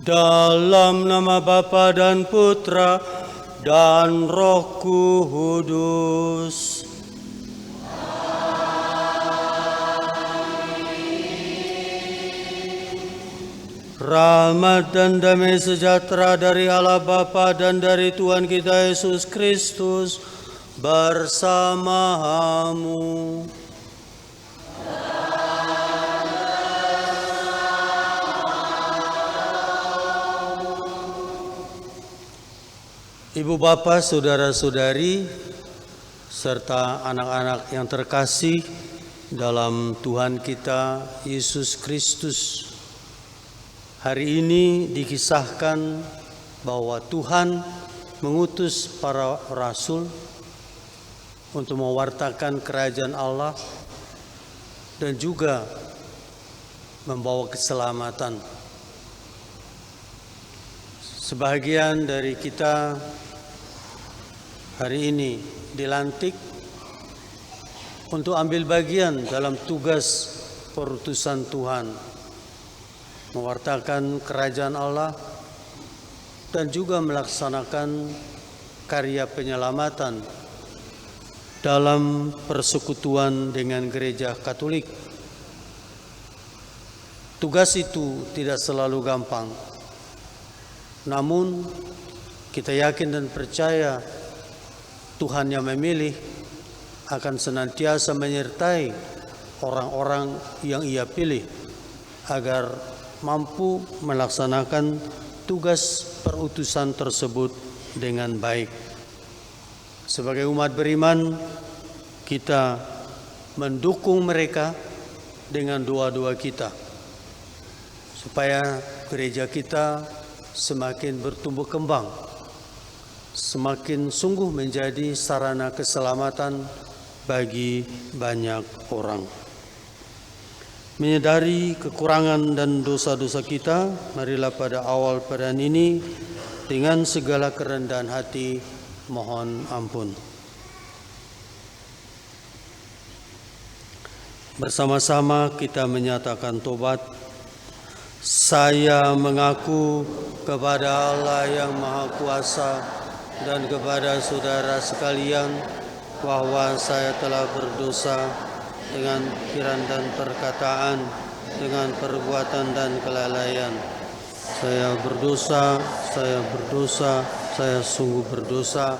Dalam nama Bapa dan Putra dan Roh Kudus. Rahmat dan damai sejahtera dari Allah Bapa dan dari Tuhan kita Yesus Kristus bersamamu. Ibu bapak, saudara-saudari, serta anak-anak yang terkasih dalam Tuhan kita Yesus Kristus. Hari ini dikisahkan bahwa Tuhan mengutus para rasul untuk mewartakan kerajaan Allah dan juga membawa keselamatan. Sebagian dari kita hari ini dilantik untuk ambil bagian dalam tugas perutusan Tuhan, mewartakan kerajaan Allah dan juga melaksanakan karya penyelamatan dalam persekutuan dengan Gereja Katolik. Tugas itu tidak selalu gampang, namun kita yakin dan percaya Tuhan yang memilih akan senantiasa menyertai orang-orang yang Ia pilih agar mampu melaksanakan tugas perutusan tersebut dengan baik. Sebagai umat beriman, kita mendukung mereka dengan doa-doa kita supaya gereja kita semakin bertumbuh kembang, semakin sungguh menjadi sarana keselamatan bagi banyak orang. Menyadari kekurangan dan dosa-dosa kita, marilah pada awal peran ini dengan segala kerendahan hati mohon ampun. Bersama-sama kita menyatakan tobat. Saya mengaku kepada Allah yang Maha Kuasa dan kepada saudara sekalian bahwa saya telah berdosa dengan pikiran dan perkataan, dengan perbuatan dan kelalaian. Saya berdosa, saya sungguh berdosa.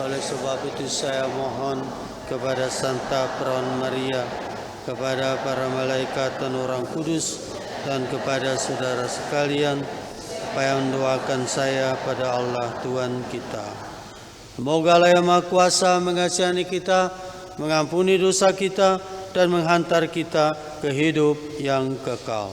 Oleh sebab itu saya mohon kepada Santa Perawan Maria, kepada para malaikat dan orang kudus, dan kepada saudara sekalian, supaya mendoakan saya pada Allah Tuhan kita. Semoga Allah yang Maha Kuasa mengasihani kita, mengampuni dosa kita, dan menghantar kita ke hidup yang kekal.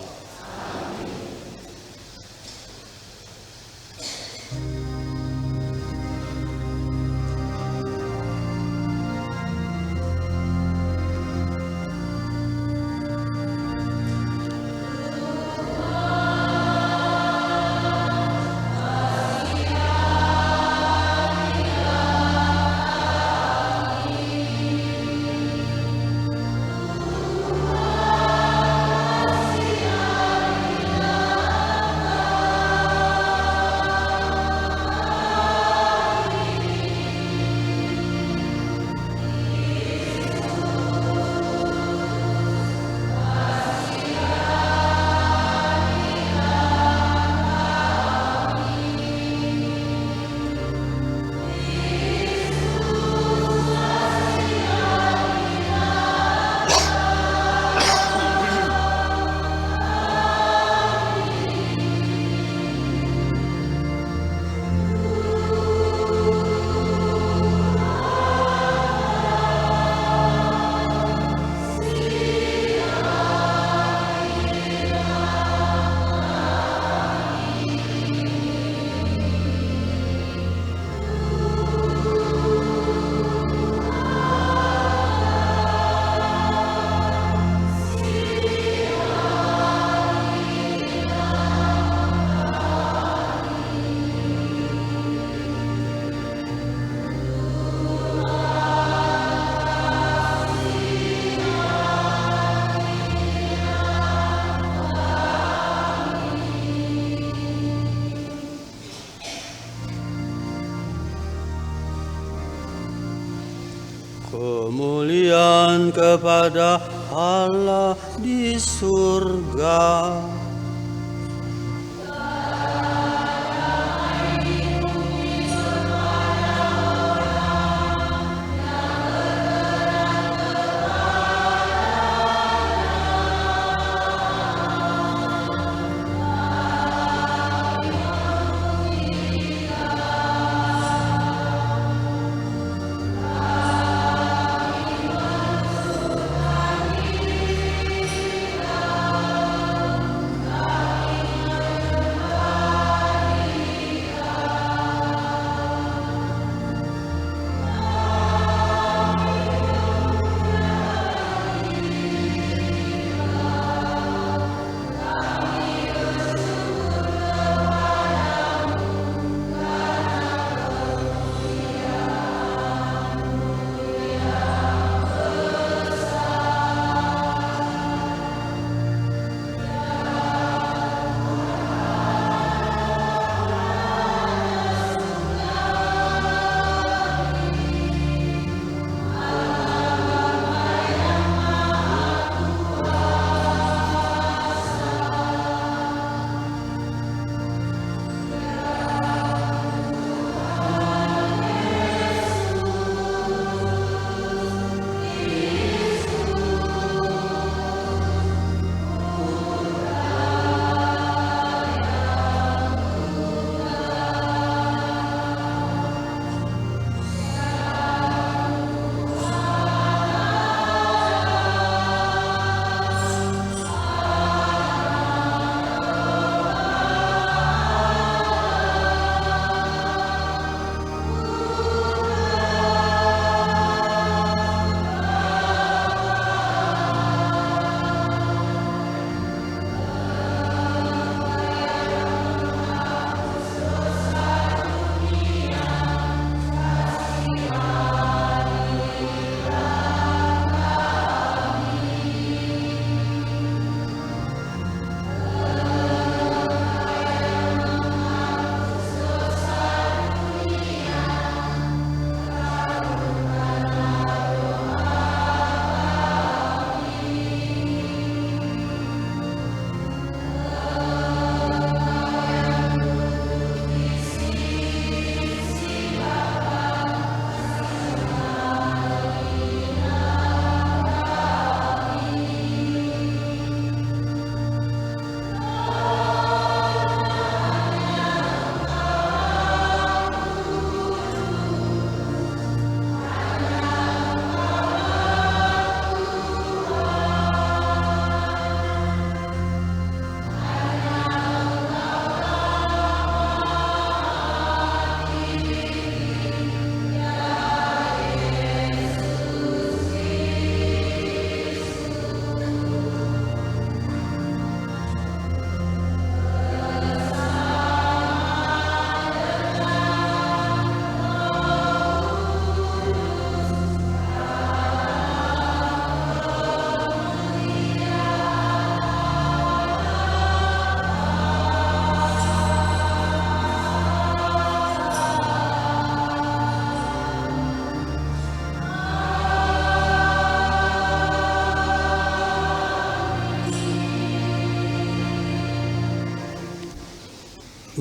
Kemuliaan kepada Allah di surga.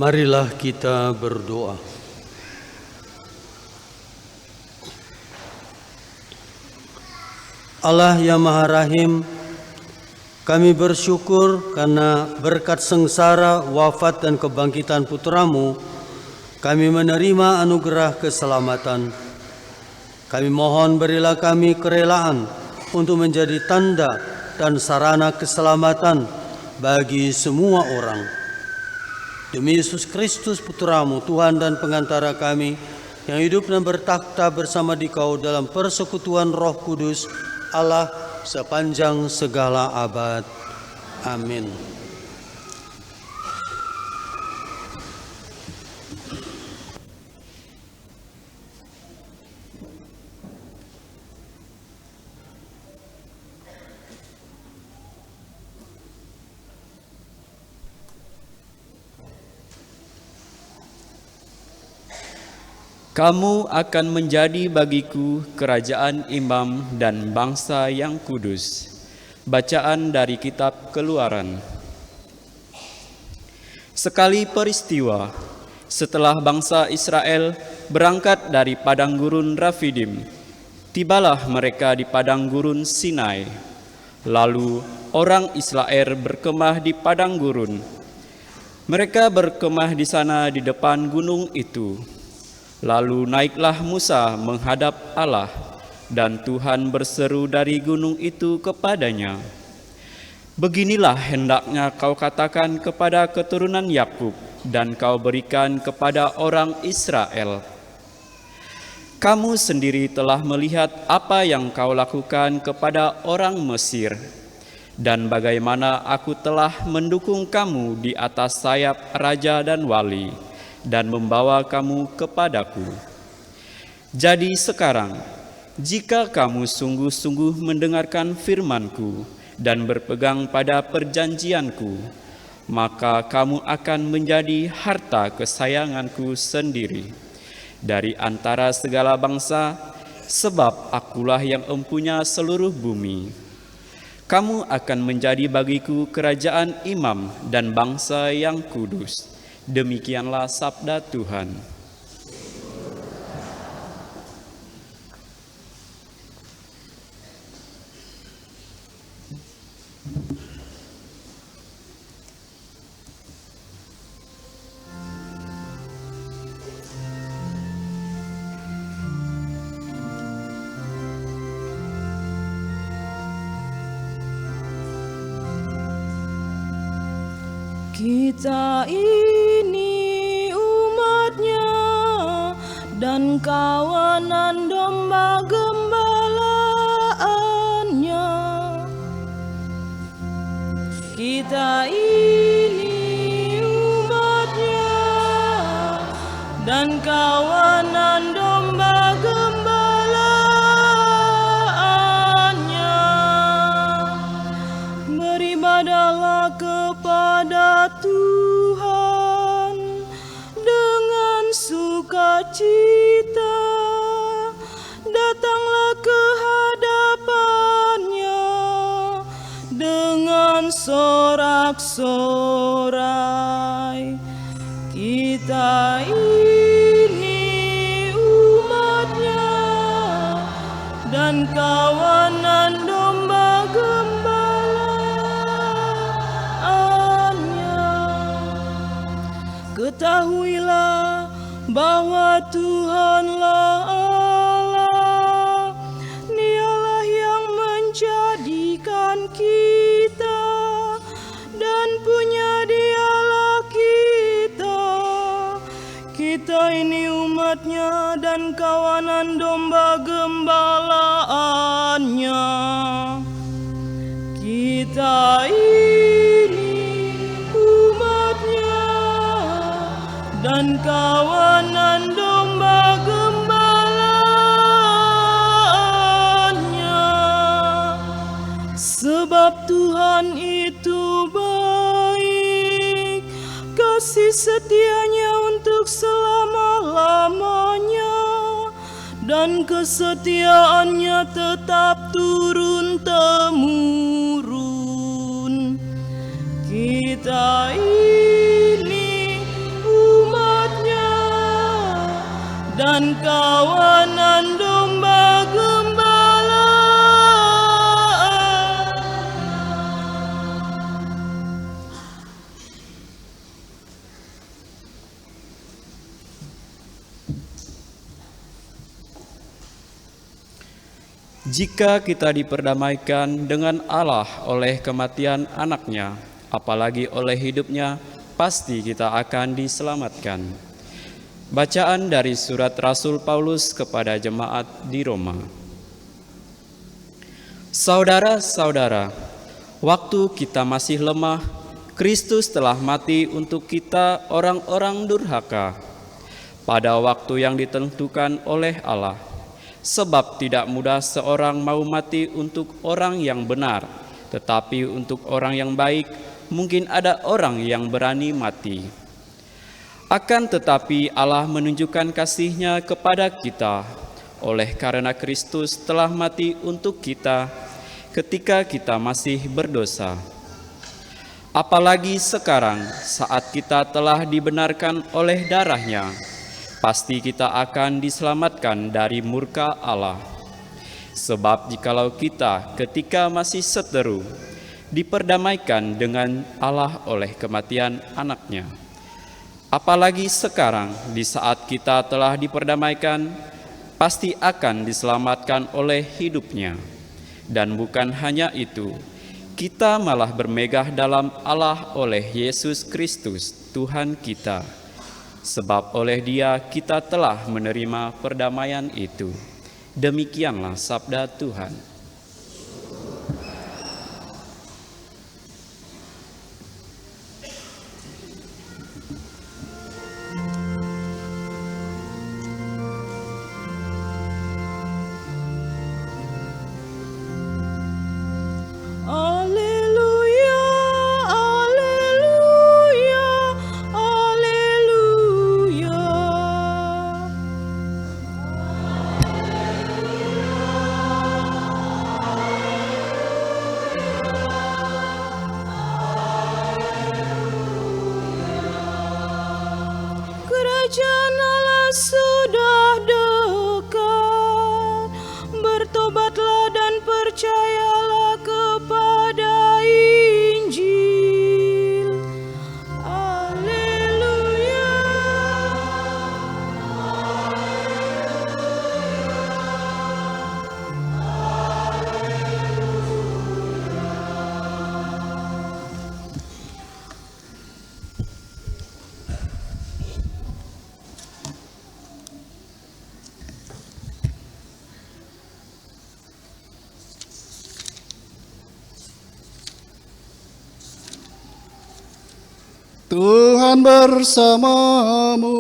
Marilah kita berdoa. Allah yang Maha Rahim, kami bersyukur karena berkat sengsara, wafat dan kebangkitan putra-Mu, kami menerima anugerah keselamatan. Kami mohon berilah kami kerelaan untuk menjadi tanda dan sarana keselamatan bagi semua orang. Demi Yesus Kristus Putra-Mu, Tuhan dan pengantara kami, yang hidup dan bertakhta bersama Dikau dalam persekutuan Roh Kudus, Allah sepanjang segala abad. Amin. Kamu akan menjadi bagiku kerajaan imam dan bangsa yang kudus. Bacaan dari kitab Keluaran. Sekali peristiwa, setelah bangsa Israel berangkat dari padang gurun Rafidim, tibalah mereka di padang gurun Sinai. Lalu orang Israel berkemah di padang gurun. Mereka berkemah di sana di depan gunung itu. Lalu naiklah Musa menghadap Allah, dan Tuhan berseru dari gunung itu kepadanya, "Beginilah hendaknya kau katakan kepada keturunan Yakub, dan kau berikan kepada orang Israel. Kamu sendiri telah melihat apa yang kau lakukan kepada orang Mesir, dan bagaimana aku telah mendukung kamu di atas sayap raja dan wali, dan membawa kamu kepadaku. Jadi sekarang, jika kamu sungguh-sungguh mendengarkan firman-Ku dan berpegang pada perjanjian-Ku, maka kamu akan menjadi harta kesayangan-Ku sendiri dari antara segala bangsa, sebab Akulah yang empunya seluruh bumi. Kamu akan menjadi bagiku kerajaan imam dan bangsa yang kudus." Demikianlah sabda Tuhan. Kita ini umat-Nya dan kawanan domba gembalaannya. Kita ini umat-Nya dan kawanan domba gembalaannya. Beribadahlah kepada Tuhan dengan sukacita, datanglah ke hadapan-Nya dengan sorak-sorai. Kita ini umat-Nya dan kawanan domba gembalaannya. Ketahuilah bahwa Tuhanlah Allah, Dialah yang menjadikan kita, dan punya Dialah kita. Kita ini umat-Nya dan kawanan domba gembalaannya. Kita ini umat-Nya dan kawanan domba gembalaannya. Sebab Tuhan itu baik, kasih setia-Nya untuk selama-lamanya, dan kesetiaan-Nya tetap turun-temurun. Kita ini umat-Nya dan kawanan domba gembalaannya. Jika kita diperdamaikan dengan Allah oleh kematian anaknya, apalagi oleh hidupnya, pasti kita akan diselamatkan. Bacaan dari surat Rasul Paulus kepada jemaat di Roma. Saudara-saudara, waktu kita masih lemah, Kristus telah mati untuk kita orang-orang durhaka, pada waktu yang ditentukan oleh Allah. Sebab tidak mudah seorang mau mati untuk orang yang benar, tetapi untuk orang yang baik mungkin ada orang yang berani mati. Akan tetapi Allah menunjukkan kasih-Nya kepada kita oleh karena Kristus telah mati untuk kita ketika kita masih berdosa. Apalagi sekarang saat kita telah dibenarkan oleh darah-Nya, pasti kita akan diselamatkan dari murka Allah. Sebab jikalau kita ketika masih seteru diperdamaikan dengan Allah oleh kematian Anak-Nya, apalagi sekarang di saat kita telah diperdamaikan, pasti akan diselamatkan oleh hidup-Nya. Dan bukan hanya itu, kita malah bermegah dalam Allah oleh Yesus Kristus Tuhan kita. Sebab oleh Dia kita telah menerima perdamaian itu. Demikianlah sabda Tuhan. Alleluia, alleluia, alleluia. Kerajaan Allah sudah dekat. Bertobatlah dan percayalah kepada Injil. Alleluia. Tuhan bersamamu.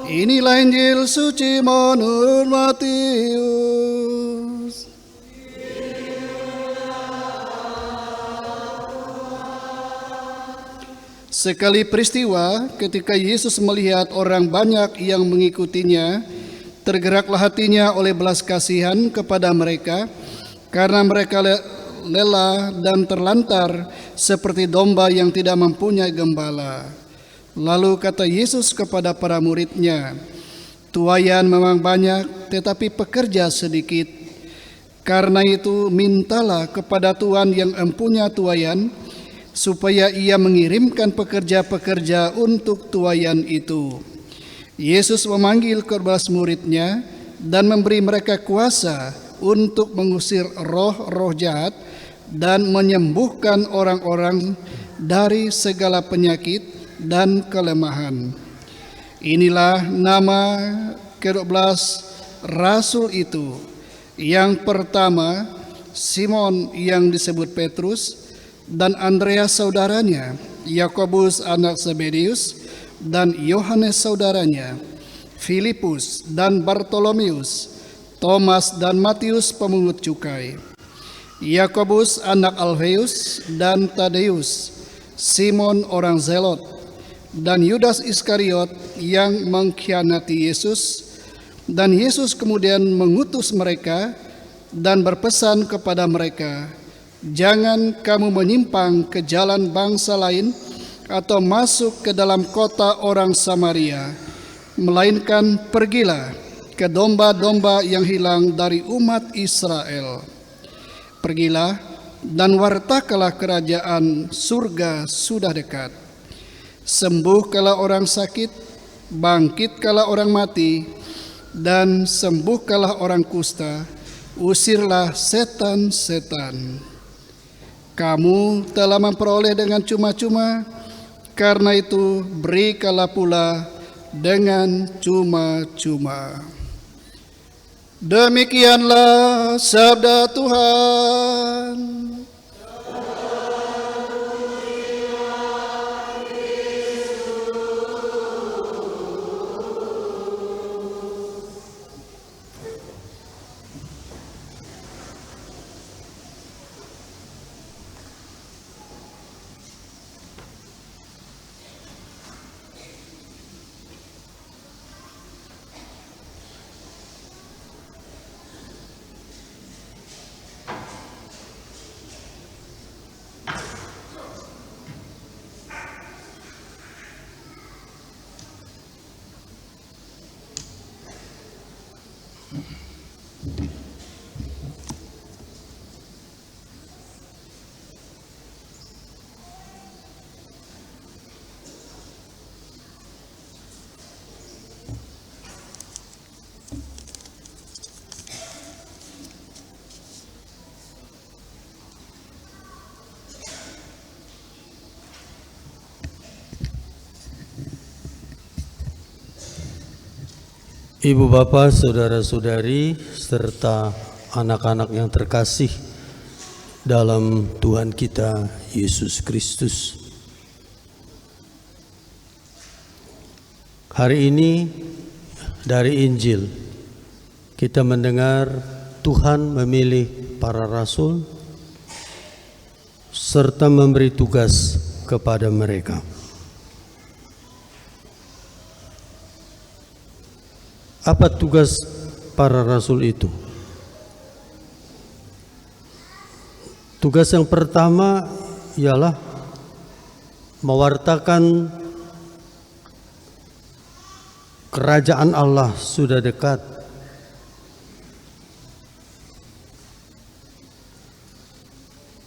Inilah Injil suci menurut Matius. Sekali peristiwa ketika Yesus melihat orang banyak yang mengikutinya, tergeraklah hatinya oleh belas kasihan kepada mereka, karena mereka lelah dan terlantar seperti domba yang tidak mempunyai gembala. Lalu kata Yesus kepada para murid-Nya, "Tuaian memang banyak, tetapi pekerja sedikit. Karena itu mintalah kepada Tuhan yang empunya tuaian, supaya Ia mengirimkan pekerja-pekerja untuk tuaian itu." Yesus memanggil ke-12 murid-Nya dan memberi mereka kuasa untuk mengusir roh-roh jahat dan menyembuhkan orang-orang dari segala penyakit dan kelemahan. Inilah nama ke-12 rasul itu. Yang pertama, Simon yang disebut Petrus, dan Andreas saudaranya, Yakobus anak Zebedeus, dan Yohanes saudaranya, Filipus dan Bartolomeus, Thomas dan Matius pemungut cukai, Yakobus anak Alfeus dan Tadeus, Simon orang Zelot, dan Yudas Iskariot yang mengkhianati Yesus. Dan Yesus kemudian mengutus mereka dan berpesan kepada mereka, "Jangan kamu menyimpang ke jalan bangsa lain atau masuk ke dalam kota orang Samaria, melainkan pergilah ke domba-domba yang hilang dari umat Israel. Pergilah dan wartakanlah kerajaan surga sudah dekat. Sembuhkanlah orang sakit, bangkitkanlah orang mati, dan sembuhkanlah orang kusta, usirlah setan-setan. Kamu telah memperoleh dengan cuma-cuma, karena itu berikanlah pula dengan cuma-cuma." Demikianlah sabda Tuhan. Ibu bapak, saudara-saudari, serta anak-anak yang terkasih dalam Tuhan kita Yesus Kristus. Hari ini dari Injil kita mendengar Tuhan memilih para rasul serta memberi tugas kepada mereka. Apa tugas para rasul itu? Tugas yang pertama ialah mewartakan kerajaan Allah sudah dekat.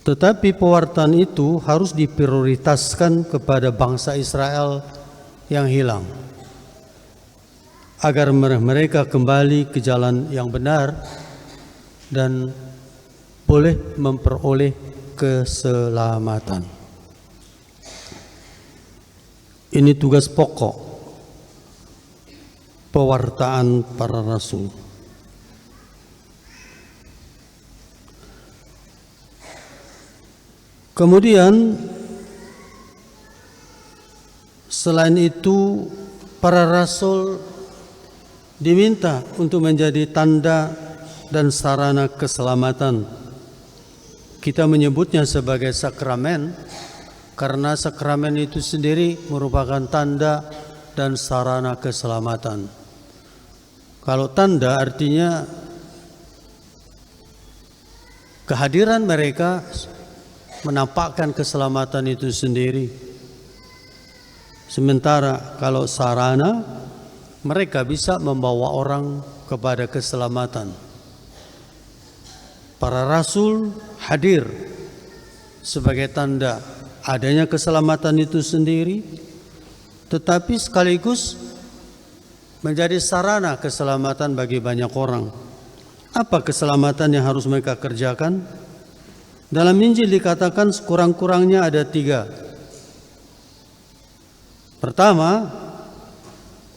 Tetapi pewartaan itu harus diprioritaskan kepada bangsa Israel yang hilang, agar mereka kembali ke jalan yang benar dan boleh memperoleh keselamatan. Ini tugas pokok pewartaan para rasul. Kemudian selain itu para rasul diminta untuk menjadi tanda dan sarana keselamatan. Kita menyebutnya sebagai sakramen karena sakramen itu sendiri merupakan tanda dan sarana keselamatan. Kalau tanda artinya kehadiran mereka menampakkan keselamatan itu sendiri. Sementara kalau sarana, mereka bisa membawa orang kepada keselamatan. Para rasul hadir sebagai tanda adanya keselamatan itu sendiri, tetapi sekaligus menjadi sarana keselamatan bagi banyak orang. Apa keselamatan yang harus mereka kerjakan? Dalam Injil dikatakan sekurang-kurangnya ada 3. Pertama,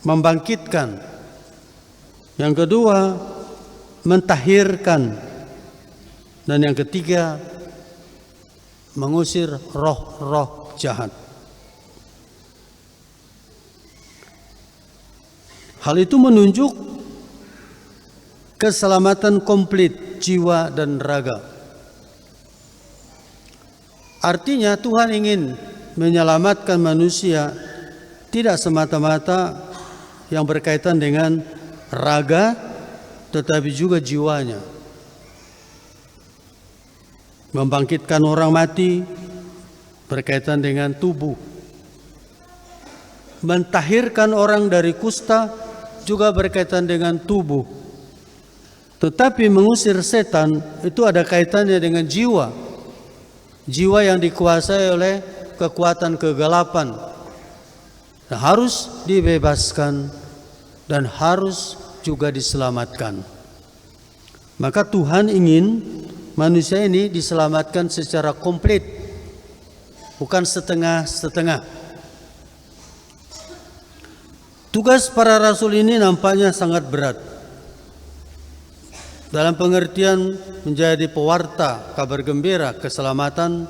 membangkitkan. Yang kedua, mentahirkan. Dan yang ketiga, mengusir roh-roh jahat. Hal itu menunjuk keselamatan komplit jiwa dan raga. Artinya Tuhan ingin menyelamatkan manusia tidak semata-mata yang berkaitan dengan raga, tetapi juga jiwanya. Membangkitkan orang mati berkaitan dengan tubuh. Mentahirkan orang dari kusta juga berkaitan dengan tubuh. Tetapi mengusir setan itu ada kaitannya dengan jiwa. Jiwa yang dikuasai oleh kekuatan kegelapan harus dibebaskan dan harus juga diselamatkan. Maka Tuhan ingin manusia ini diselamatkan secara komplit, bukan setengah-setengah. Tugas para rasul ini nampaknya sangat berat. Dalam pengertian menjadi pewarta kabar gembira keselamatan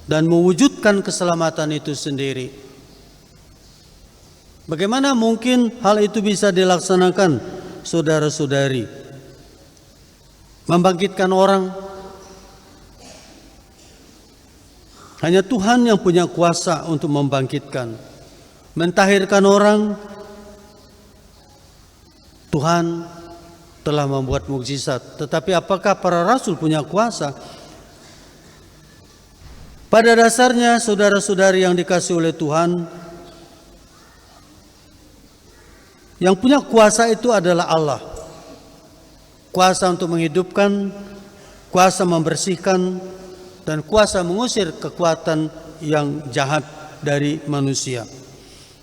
dan mewujudkan keselamatan itu sendiri. Bagaimana mungkin hal itu bisa dilaksanakan, saudara-saudari? Membangkitkan orang, hanya Tuhan yang punya kuasa untuk membangkitkan. Mentahirkan orang, Tuhan telah membuat mukjizat. Tetapi apakah para rasul punya kuasa? Pada dasarnya, saudara-saudari yang dikasihi oleh Tuhan, yang punya kuasa itu adalah Allah. Kuasa untuk menghidupkan, kuasa membersihkan, dan kuasa mengusir kekuatan yang jahat dari manusia.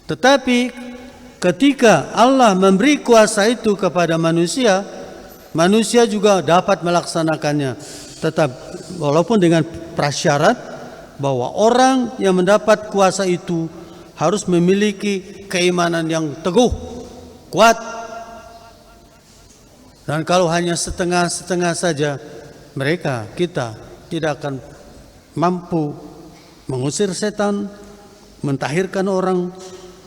Tetapi ketika Allah memberi kuasa itu kepada manusia, manusia juga dapat melaksanakannya. Tetap walaupun dengan prasyarat bahwa orang yang mendapat kuasa itu harus memiliki keimanan yang teguh, kuat, Dan kalau hanya setengah-setengah saja, kita tidak akan mampu mengusir setan, mentahirkan orang,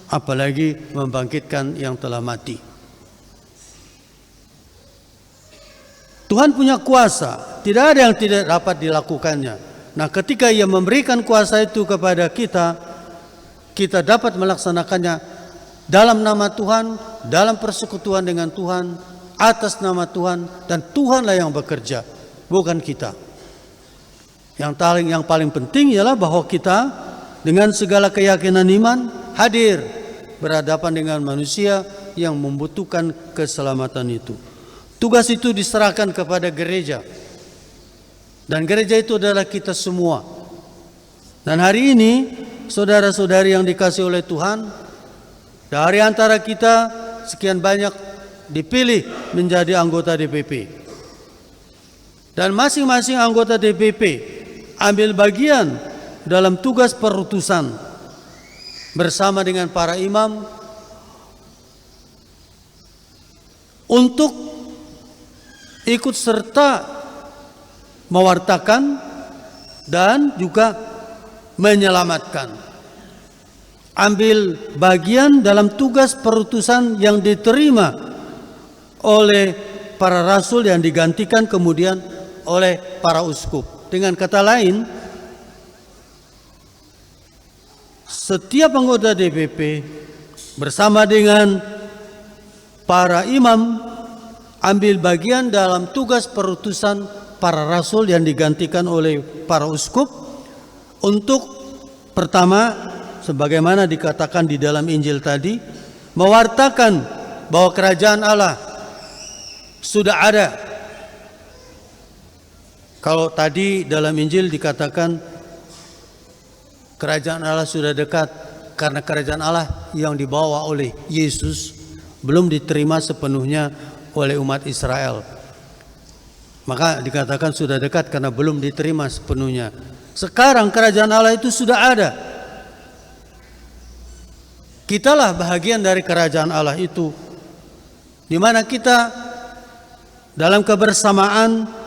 apalagi membangkitkan yang telah mati. Tuhan punya kuasa, tidak ada yang tidak dapat dilakukannya. Nah, ketika Ia memberikan kuasa itu kepada kita, kita dapat melaksanakannya dalam nama Tuhan, dalam persekutuan dengan Tuhan, atas nama Tuhan, dan Tuhanlah yang bekerja, bukan kita. Yang paling penting ialah bahwa kita dengan segala keyakinan iman hadir berhadapan dengan manusia yang membutuhkan keselamatan itu. Tugas itu diserahkan kepada gereja. Dan gereja itu adalah kita semua. Dan hari ini, saudara-saudari yang dikasihi oleh Tuhan, dari antara kita sekian banyak dipilih menjadi anggota DPP. Dan masing-masing anggota DPP ambil bagian dalam tugas perutusan bersama dengan para imam untuk ikut serta mewartakan dan juga menyelamatkan. Ambil bagian dalam tugas perutusan yang diterima oleh para rasul yang digantikan kemudian oleh para uskup. Dengan kata lain, setiap anggota DPP bersama dengan para imam ambil bagian dalam tugas perutusan para rasul yang digantikan oleh para uskup untuk pertama, sebagaimana dikatakan di dalam Injil tadi, mewartakan bahwa kerajaan Allah sudah ada. Kalau tadi dalam Injil dikatakan kerajaan Allah sudah dekat, karena kerajaan Allah yang dibawa oleh Yesus belum diterima sepenuhnya oleh umat Israel. Maka dikatakan sudah dekat karena belum diterima sepenuhnya. Sekarang kerajaan Allah itu sudah ada. Kitalah bahagian dari kerajaan Allah itu, di mana kita dalam kebersamaan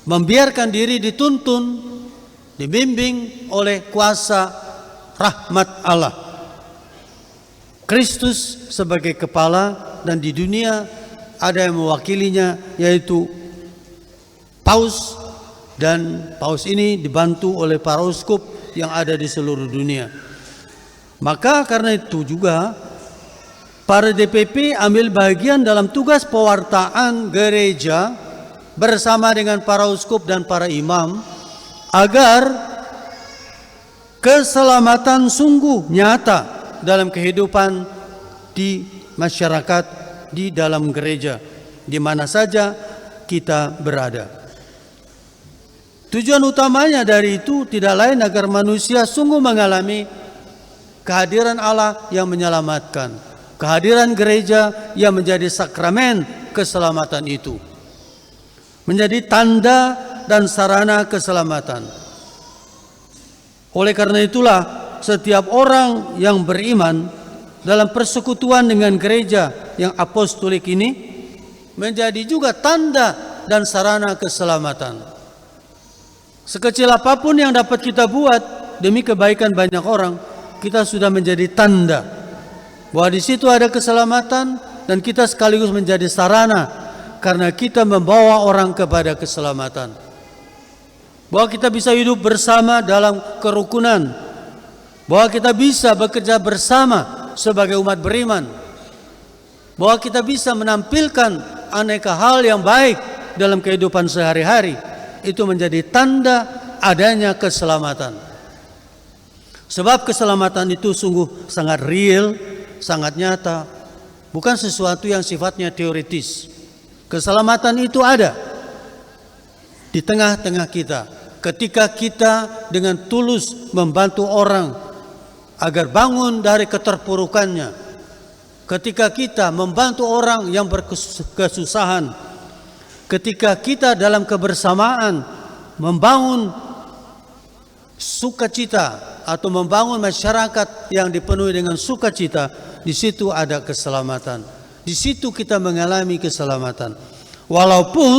membiarkan diri dituntun, dibimbing oleh kuasa rahmat Allah. Kristus sebagai kepala, dan di dunia ada yang mewakilinya, yaitu Paus, dan Paus ini dibantu oleh para uskup yang ada di seluruh dunia. Maka karena itu juga para DPP ambil bagian dalam tugas pewartaan gereja bersama dengan para uskup dan para imam, agar keselamatan sungguh nyata dalam kehidupan di masyarakat, di dalam gereja, di mana saja kita berada. Tujuan utamanya dari itu tidak lain agar manusia sungguh mengalami kehadiran Allah yang menyelamatkan, kehadiran gereja yang menjadi sakramen keselamatan itu, menjadi tanda dan sarana keselamatan. Oleh karena itulah setiap orang yang beriman dalam persekutuan dengan gereja yang apostolik ini menjadi juga tanda dan sarana keselamatan. Sekecil apapun yang dapat kita buat demi kebaikan banyak orang, kita sudah menjadi tanda bahwa di situ ada keselamatan, dan kita sekaligus menjadi sarana karena kita membawa orang kepada keselamatan. Bahwa kita bisa hidup bersama dalam kerukunan, bahwa kita bisa bekerja bersama sebagai umat beriman, bahwa kita bisa menampilkan aneka hal yang baik dalam kehidupan sehari-hari. Itu menjadi tanda adanya keselamatan. Sebab keselamatan itu sungguh sangat real, sangat nyata, bukan sesuatu yang sifatnya teoritis. Keselamatan itu ada di tengah-tengah kita ketika kita dengan tulus membantu orang agar bangun dari keterpurukannya, ketika kita membantu orang yang berkesusahan, ketika kita dalam kebersamaan membangun sukacita atau membangun masyarakat yang dipenuhi dengan sukacita, di situ ada keselamatan. Di situ kita mengalami keselamatan. Walaupun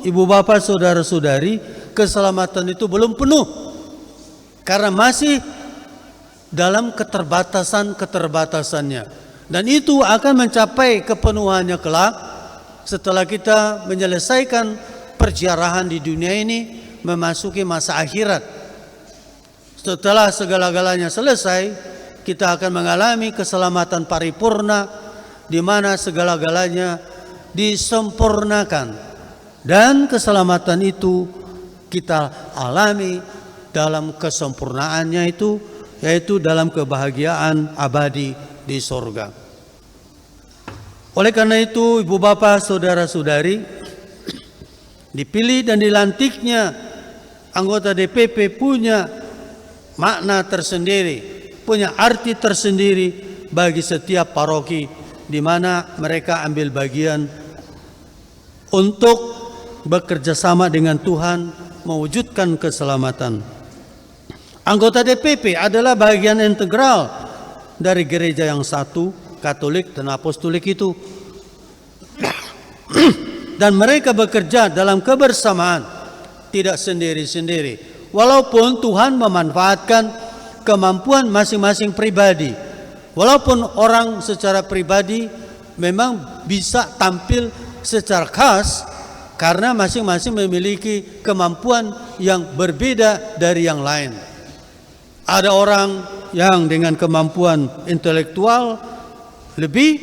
ibu bapak saudara-saudari, keselamatan itu belum penuh, karena masih dalam keterbatasannya. Dan itu akan mencapai kepenuhannya kelak setelah kita menyelesaikan perjalanan di dunia ini, memasuki masa akhirat. Setelah segala-galanya selesai, kita akan mengalami keselamatan paripurna, di mana segala-galanya disempurnakan. Dan keselamatan itu kita alami dalam kesempurnaannya itu, yaitu dalam kebahagiaan abadi di surga. Oleh karena itu, ibu bapak saudara-saudari, dipilih dan dilantiknya anggota DPP punya makna tersendiri, punya arti tersendiri bagi setiap paroki di mana mereka ambil bagian untuk bekerja sama dengan Tuhan mewujudkan keselamatan. Anggota DPP adalah bagian integral dari gereja yang satu, Katolik dan Apostolik itu. Dan mereka bekerja dalam kebersamaan, tidak sendiri-sendiri. Walaupun Tuhan memanfaatkan kemampuan masing-masing pribadi. Walaupun orang secara pribadi memang bisa tampil secara khas, karena masing-masing memiliki kemampuan yang berbeda dari yang lain. Ada orang yang dengan kemampuan intelektual lebih,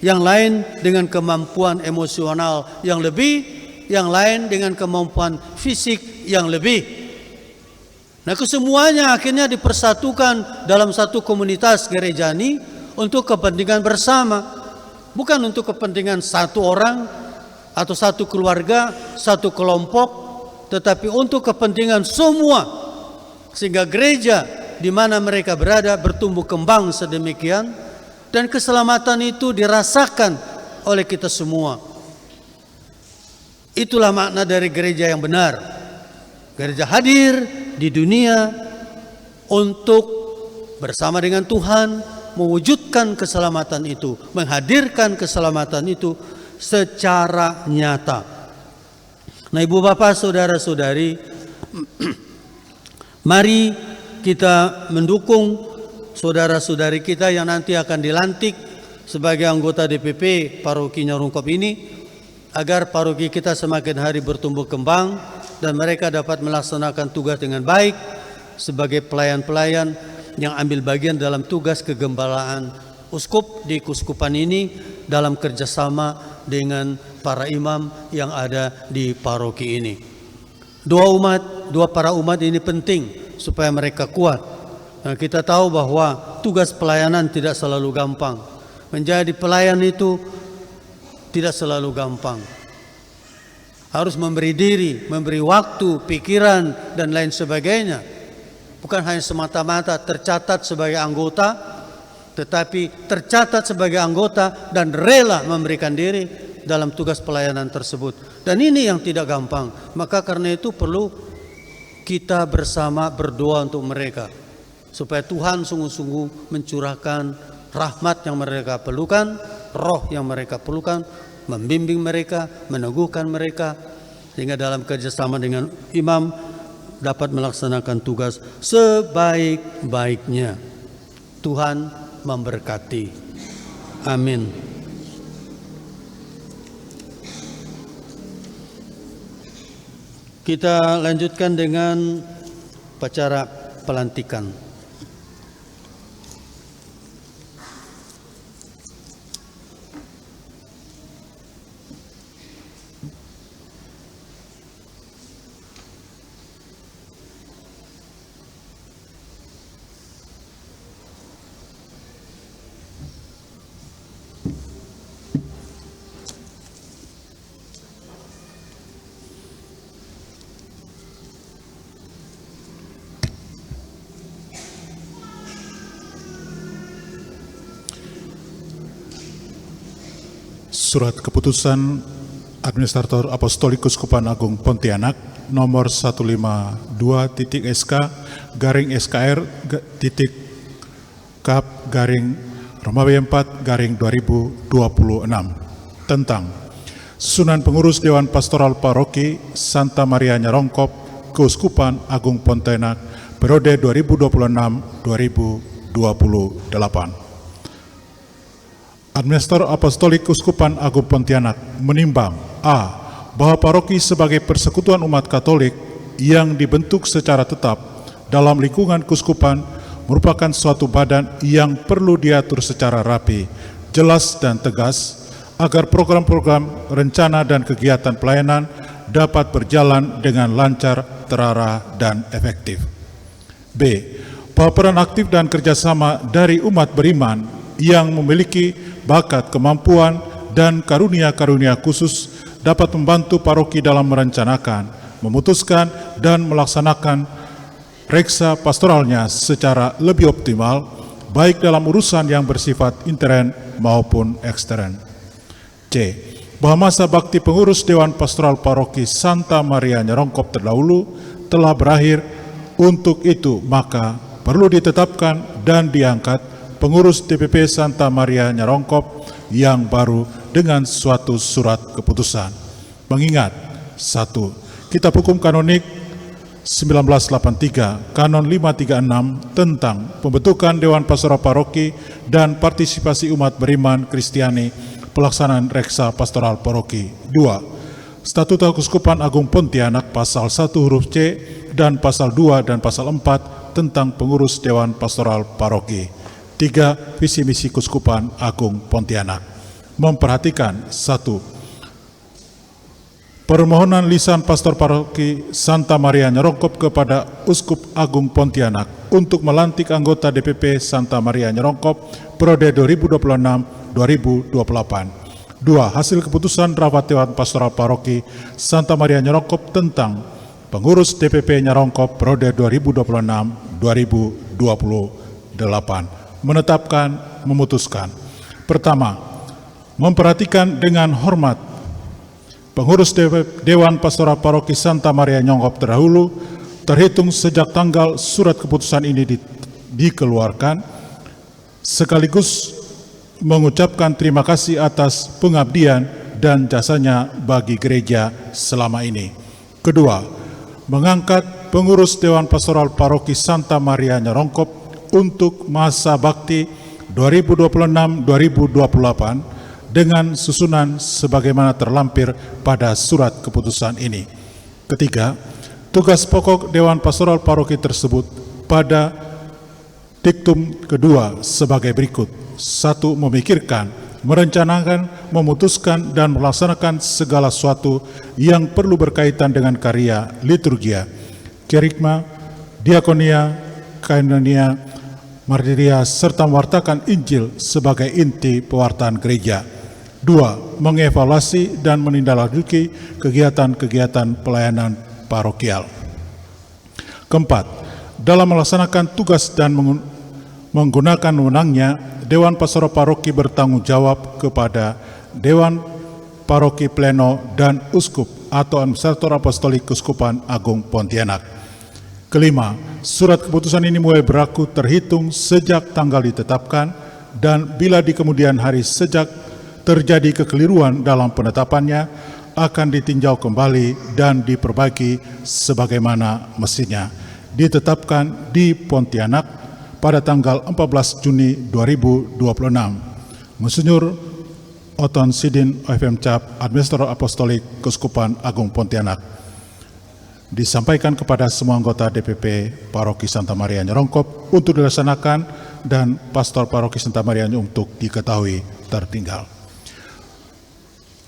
yang lain dengan kemampuan emosional yang lebih, yang lain dengan kemampuan fisik yang lebih. Nah, kesemuanya akhirnya dipersatukan dalam satu komunitas gereja ini untuk kepentingan bersama, bukan untuk kepentingan satu orang atau satu keluarga, satu kelompok, tetapi untuk kepentingan semua, sehingga gereja di mana mereka berada bertumbuh kembang sedemikian, dan keselamatan itu dirasakan oleh kita semua. Itulah makna dari gereja yang benar. Gereja hadir di dunia untuk bersama dengan Tuhan mewujudkan keselamatan itu, menghadirkan keselamatan itu secara nyata. Nah, ibu bapak saudara-saudari, mari kita mendukung saudara-saudari kita yang nanti akan dilantik sebagai anggota DPP paroki Nyarungkop ini, agar paroki kita semakin hari bertumbuh kembang dan mereka dapat melaksanakan tugas dengan baik sebagai pelayan-pelayan yang ambil bagian dalam tugas kegembalaan uskup di keuskupan ini dalam kerjasama dengan para imam yang ada di paroki ini. Dua para umat ini penting supaya mereka kuat. Nah, kita tahu bahwa tugas pelayanan tidak selalu gampang. Menjadi pelayan itu tidak selalu gampang. Harus memberi diri, memberi waktu, pikiran, dan lain sebagainya. Bukan hanya semata-mata tercatat sebagai anggota, tetapi tercatat sebagai anggota dan rela memberikan diri dalam tugas pelayanan tersebut. Dan ini yang tidak gampang. Maka karena itu perlu kita bersama berdoa untuk mereka, supaya Tuhan sungguh-sungguh mencurahkan rahmat yang mereka perlukan, roh yang mereka perlukan, membimbing mereka, meneguhkan mereka, sehingga dalam kerjasama dengan imam dapat melaksanakan tugas sebaik-baiknya. Tuhan memberkati. Amin. Kita lanjutkan dengan upacara pelantikan. Surat Keputusan Administrator Apostolik Keuskupan Agung Pontianak nomor 152-SKR-SKR-Romawi 4-2026 tentang Susunan pengurus Dewan Pastoral Paroki Santa Maria Nyarongkop, Keuskupan Agung Pontianak, periode 2026-2028. Administrator Apostolik Keuskupan Agung Pontianak menimbang a. bahwa paroki sebagai persekutuan umat Katolik yang dibentuk secara tetap dalam lingkungan keuskupan merupakan suatu badan yang perlu diatur secara rapi, jelas dan tegas agar program-program, rencana dan kegiatan pelayanan dapat berjalan dengan lancar, terarah, dan efektif. B. Bahwa peran aktif dan kerjasama dari umat beriman yang memiliki bakat, kemampuan, dan karunia-karunia khusus dapat membantu paroki dalam merencanakan, memutuskan, dan melaksanakan reksa pastoralnya secara lebih optimal, baik dalam urusan yang bersifat intern maupun ekstern. C. Bahwa masa bakti pengurus Dewan Pastoral Paroki Santa Maria Nyarongkop terdahulu telah berakhir. Untuk itu, maka perlu ditetapkan dan diangkat pengurus DPP Santa Maria Nyarongkop yang baru dengan suatu surat keputusan. Mengingat 1. Kitab Hukum Kanonik 1983, Kanon 536 tentang pembentukan Dewan Pastoral Paroki dan partisipasi umat beriman Kristiani pelaksanaan reksa pastoral paroki. 2. Statuta Keuskupan Agung Pontianak pasal 1 huruf C dan pasal 2 dan pasal 4 tentang pengurus Dewan Pastoral Paroki. 3. Visi misi Keuskupan Agung Pontianak. Memperhatikan 1. Permohonan lisan Pastor Paroki Santa Maria Nyarongkop kepada Uskup Agung Pontianak untuk melantik anggota DPP Santa Maria Nyarongkop periode 2026-2028. 2. Hasil keputusan rapat Dewan Pastoral Paroki Santa Maria Nyarongkop tentang pengurus DPP Nyarongkop periode 2026-2028. Menetapkan, memutuskan. Pertama, memperhatikan dengan hormat pengurus Dewan Pastoral Paroki Santa Maria Nyarongkop terdahulu terhitung sejak tanggal surat keputusan ini dikeluarkan, sekaligus mengucapkan terima kasih atas pengabdian dan jasanya bagi gereja selama ini. Kedua, mengangkat pengurus Dewan Pastoral Paroki Santa Maria Nyarongkop untuk masa bakti 2026-2028 dengan susunan sebagaimana terlampir pada surat keputusan ini. Ketiga, tugas pokok Dewan Pastoral Paroki tersebut pada diktum kedua sebagai berikut. 1. Memikirkan, merencanakan, memutuskan, dan melaksanakan segala sesuatu yang perlu berkaitan dengan karya liturgia, kerigma, diakonia, kainonia, martiria, serta mewartakan Injil sebagai inti pewartaan gereja. 2. Mengevaluasi dan menindaklanjuti kegiatan-kegiatan pelayanan parokial. Keempat, dalam melaksanakan tugas dan menggunakan wewenangnya, Dewan Pastoral Paroki bertanggung jawab kepada Dewan Paroki Pleno dan Uskup atau Administrator Apostolik Keuskupan Agung Pontianak. Kelima, surat keputusan ini mulai berlaku terhitung sejak tanggal ditetapkan, dan bila di kemudian hari sejak terjadi kekeliruan dalam penetapannya akan ditinjau kembali dan diperbaiki sebagaimana mestinya. Ditetapkan di Pontianak pada tanggal 14 Juni 2026. Monsinyur Oton Sidin OFM Cap, Administrator Apostolik Keuskupan Agung Pontianak. Disampaikan kepada semua anggota DPP Paroki Santa Maria Nyarongkop untuk dilaksanakan dan Pastor Paroki Santa Maria untuk diketahui tertinggal.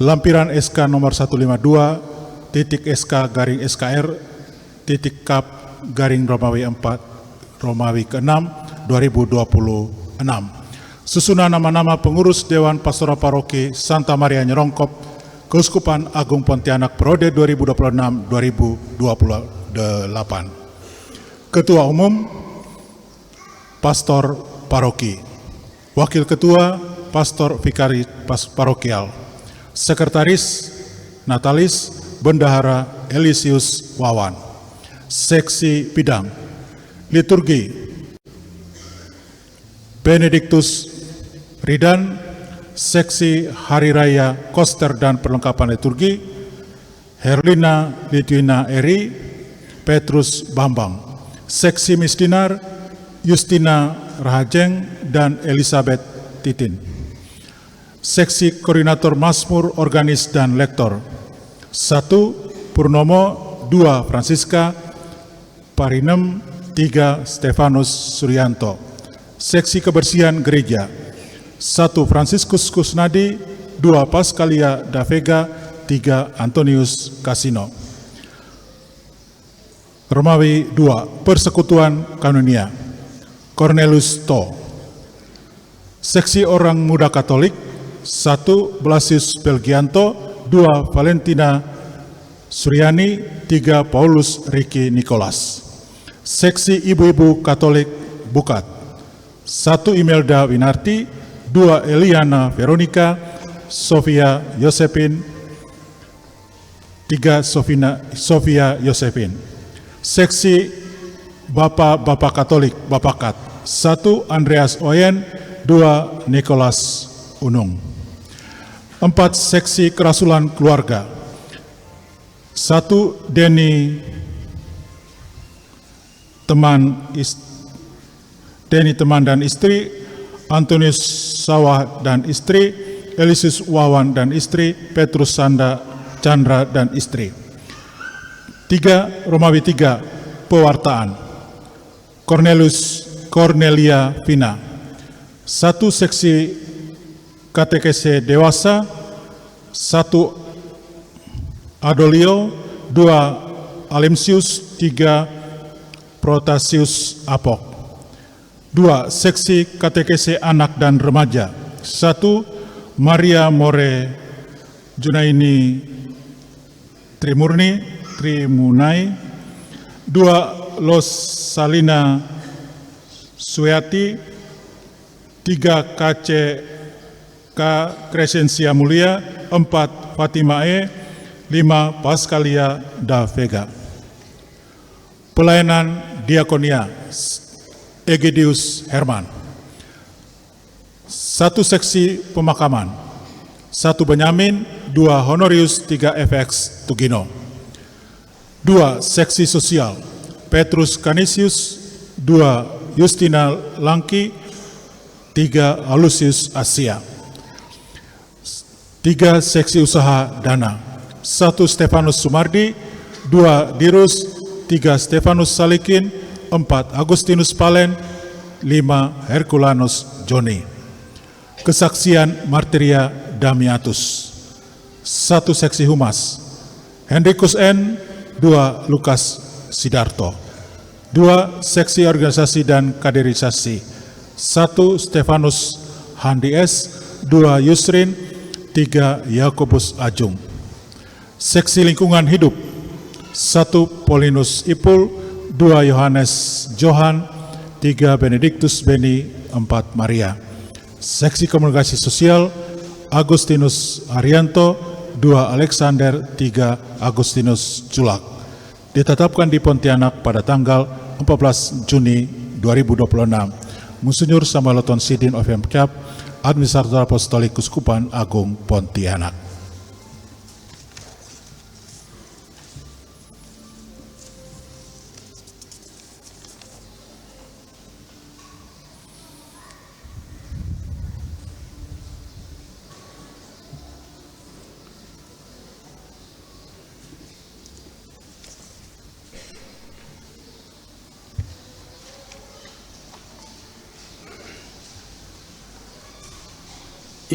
Lampiran SK nomor 152 .SK garing SKR .Kap garing Romawi 4 Romawi ke-6 2026. Susunan nama-nama pengurus Dewan Pastoral Paroki Santa Maria Nyarongkop Keuskupan Agung Pontianak periode 2026-2028. Ketua Umum Pastor Paroki, Wakil Ketua Pastor Vikari Parokial, Sekretaris Natalis Bendahara Elisius Wawan. Seksi Bidang Liturgi Benediktus Ridan Seksi Hari Raya Koster dan Perlengkapan Liturgi, Herlina Litwina Eri, Petrus Bambang. Seksi Misdinar, Justina Rahajeng dan Elizabeth Titin. Seksi Koordinator Mazmur, Organis dan Lektor, 1 Purnomo, 2 Francisca, Parinem, 3 Stefanus Suryanto. Seksi Kebersihan Gereja, 1 Franciscus Kusnadi, 2 Pascalia da Vega, 3 Antonius Kasino. Romawi 2 Persekutuan Kanunia, Cornelius To. Seksi Orang Muda Katolik, 1 Blasius Belgianto, 2 Valentina Suryani, 3 Paulus Riki Nicholas. Seksi Ibu-Ibu Katolik Bukat, 1 Imelda Winarti, 2 Eliana Veronica, Sofia Yosepin, 3 Sofia Yosepin. Seksi Bapak-Bapak Katolik Bapakat, 1 Andreas Oyen, 2 Nicholas Unung. 4 Seksi Kerasulan Keluarga, 1 Denny Teman dan istri, Antonius Sawah dan istri, Elisus Wawan dan istri, Petrus Chandra dan istri. 3 Romawi 3 Pewartaan, Cornelia Vina. 1 Seksi Katekese Dewasa, 1 Adolio, 2 Alimsius, 3 Protasius Apok. 2 Seksi Katekese Anak dan Remaja, 1 Maria More Junaini Trimunai, 2 Los Salina Suyati, 3 K. Crescencia Mulia, 4 Fatima E, 5 Pascalia da Vega. Pelayanan Diakonia, Egidius Herman. 1 Seksi Pemakaman, 1 Benyamin, 2 Honorius, 3 FX Tugino. 2 Seksi Sosial, Petrus Canisius, 2 Justina Langki, 3 Alusius Asia. 3 Seksi Usaha Dana, 1 Stefanus Sumardi, 2 Dirus, 3 Stefanus Salikin, 4 Agustinus Palen, 5 Herculanus Joni. Kesaksian Martiria Damiatus, 1 Seksi Humas, Hendrikus N, 2 Lukas Sidarto. 2 Seksi Organisasi dan Kaderisasi, 1 Stefanus Handi S, 2 Yusrin, 3 Yakobus Ajung. Seksi Lingkungan Hidup, 1 Paulinus Ipul, 2 Yohanes Johan, 3 Benediktus Beni, 4 Maria. Seksi Komunikasi Sosial, Agustinus Arianto, 2 Alexander, 3 Agustinus Julak. Ditetapkan di Pontianak pada tanggal 14 Juni 2026. Monsinyur Samuel Oton Sidin OVM Cap, Administrator Apostolik Kuskupan Agung Pontianak.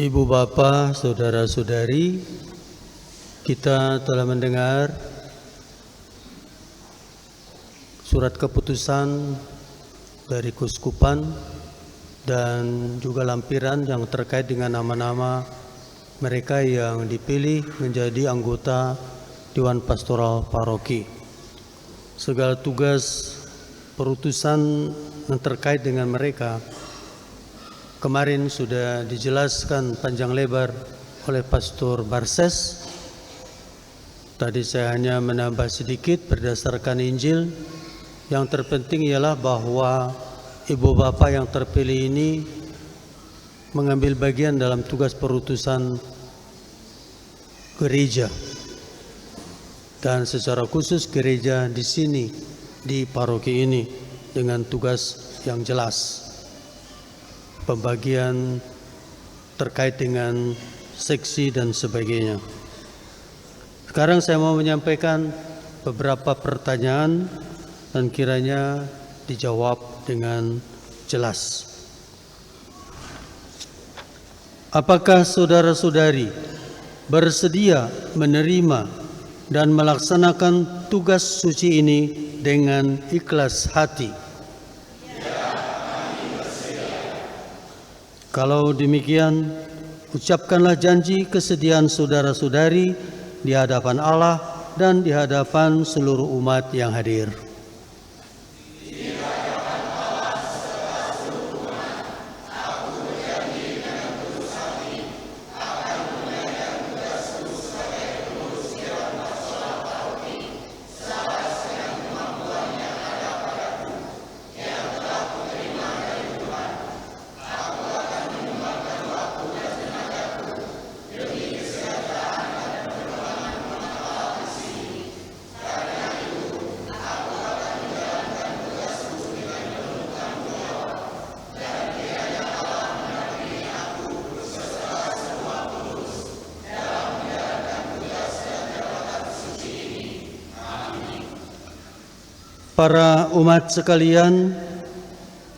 Ibu Bapa, Saudara-saudari, kita telah mendengar surat keputusan dari Kuskupan dan juga lampiran yang terkait dengan nama-nama mereka yang dipilih menjadi anggota Dewan Pastoral Paroki. Segala tugas perutusan yang terkait dengan mereka kemarin sudah dijelaskan panjang lebar oleh Pastor Barses. Tadi saya hanya menambah sedikit berdasarkan Injil. Yang terpenting ialah bahwa ibu bapak yang terpilih ini mengambil bagian dalam tugas perutusan gereja, dan secara khusus gereja di sini, di paroki ini, dengan tugas yang jelas. Pembagian terkait dengan seksi dan sebagainya. Sekarang saya mau menyampaikan beberapa pertanyaan dan kiranya dijawab dengan jelas. Apakah saudara-saudari bersedia menerima dan melaksanakan tugas suci ini dengan ikhlas hati? Kalau demikian, ucapkanlah janji kesediaan saudara-saudari di hadapan Allah dan di hadapan seluruh umat yang hadir. Para umat sekalian,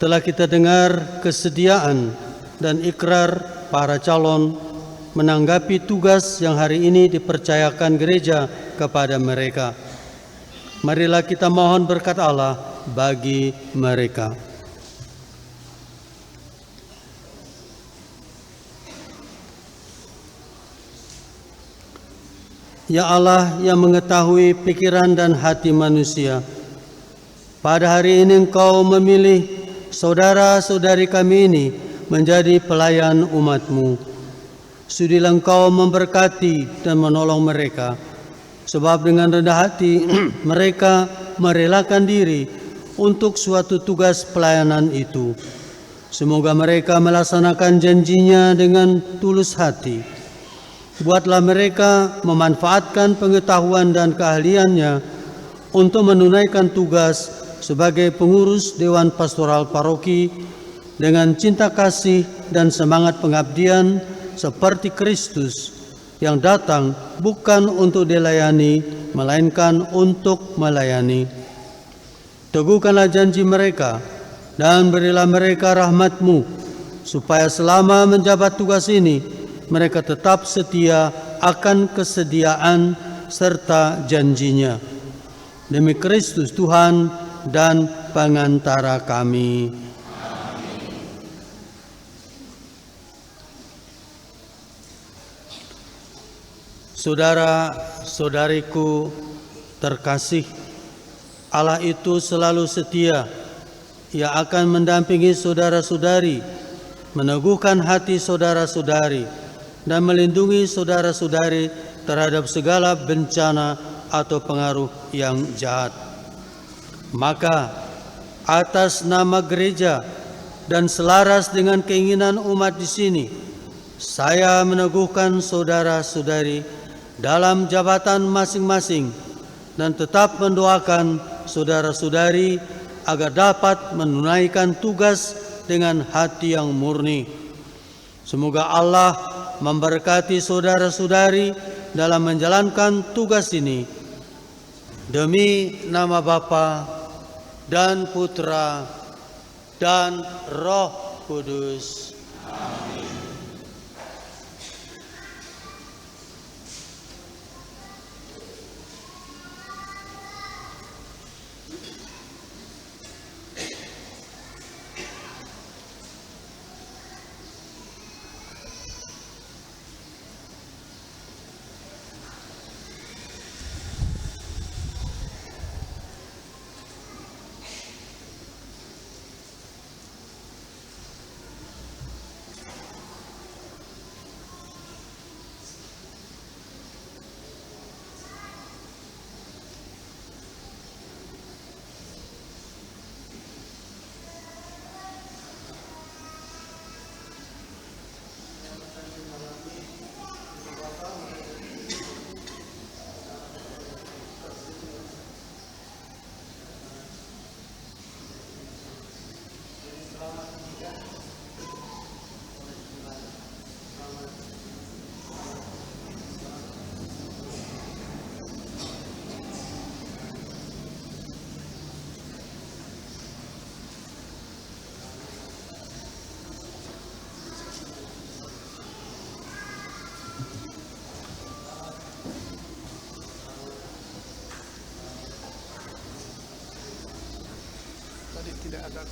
telah kita dengar kesediaan dan ikrar para calon menanggapi tugas yang hari ini dipercayakan gereja kepada mereka. Marilah kita mohon berkat Allah bagi mereka. Ya Allah yang mengetahui pikiran dan hati manusia, pada hari ini Engkau memilih saudara-saudari kami ini menjadi pelayan umat-Mu. Sudilah Engkau memberkati dan menolong mereka, sebab dengan rendah hati mereka merelakan diri untuk suatu tugas pelayanan itu. Semoga mereka melaksanakan janjinya dengan tulus hati. Buatlah mereka memanfaatkan pengetahuan dan keahliannya untuk menunaikan tugas sebagai pengurus Dewan Pastoral Paroki dengan cinta kasih dan semangat pengabdian seperti Kristus yang datang bukan untuk dilayani, melainkan untuk melayani. Teguhkanlah janji mereka dan berilah mereka rahmat-Mu, supaya selama menjabat tugas ini, mereka tetap setia akan kesediaan serta janjinya. Demi Kristus Tuhan dan pengantara kami. Saudara-saudariku terkasih, Allah itu selalu setia. Ia akan mendampingi saudara-saudari, meneguhkan hati saudara-saudari, dan melindungi saudara-saudari terhadap segala bencana atau pengaruh yang jahat. Maka, atas nama gereja dan selaras dengan keinginan umat di sini, saya meneguhkan saudara-saudari dalam jabatan masing-masing dan tetap mendoakan saudara-saudari agar dapat menunaikan tugas dengan hati yang murni. Semoga Allah memberkati saudara-saudari dalam menjalankan tugas ini. Demi nama Bapa dan Putra dan Roh Kudus. Tadi tidak ada.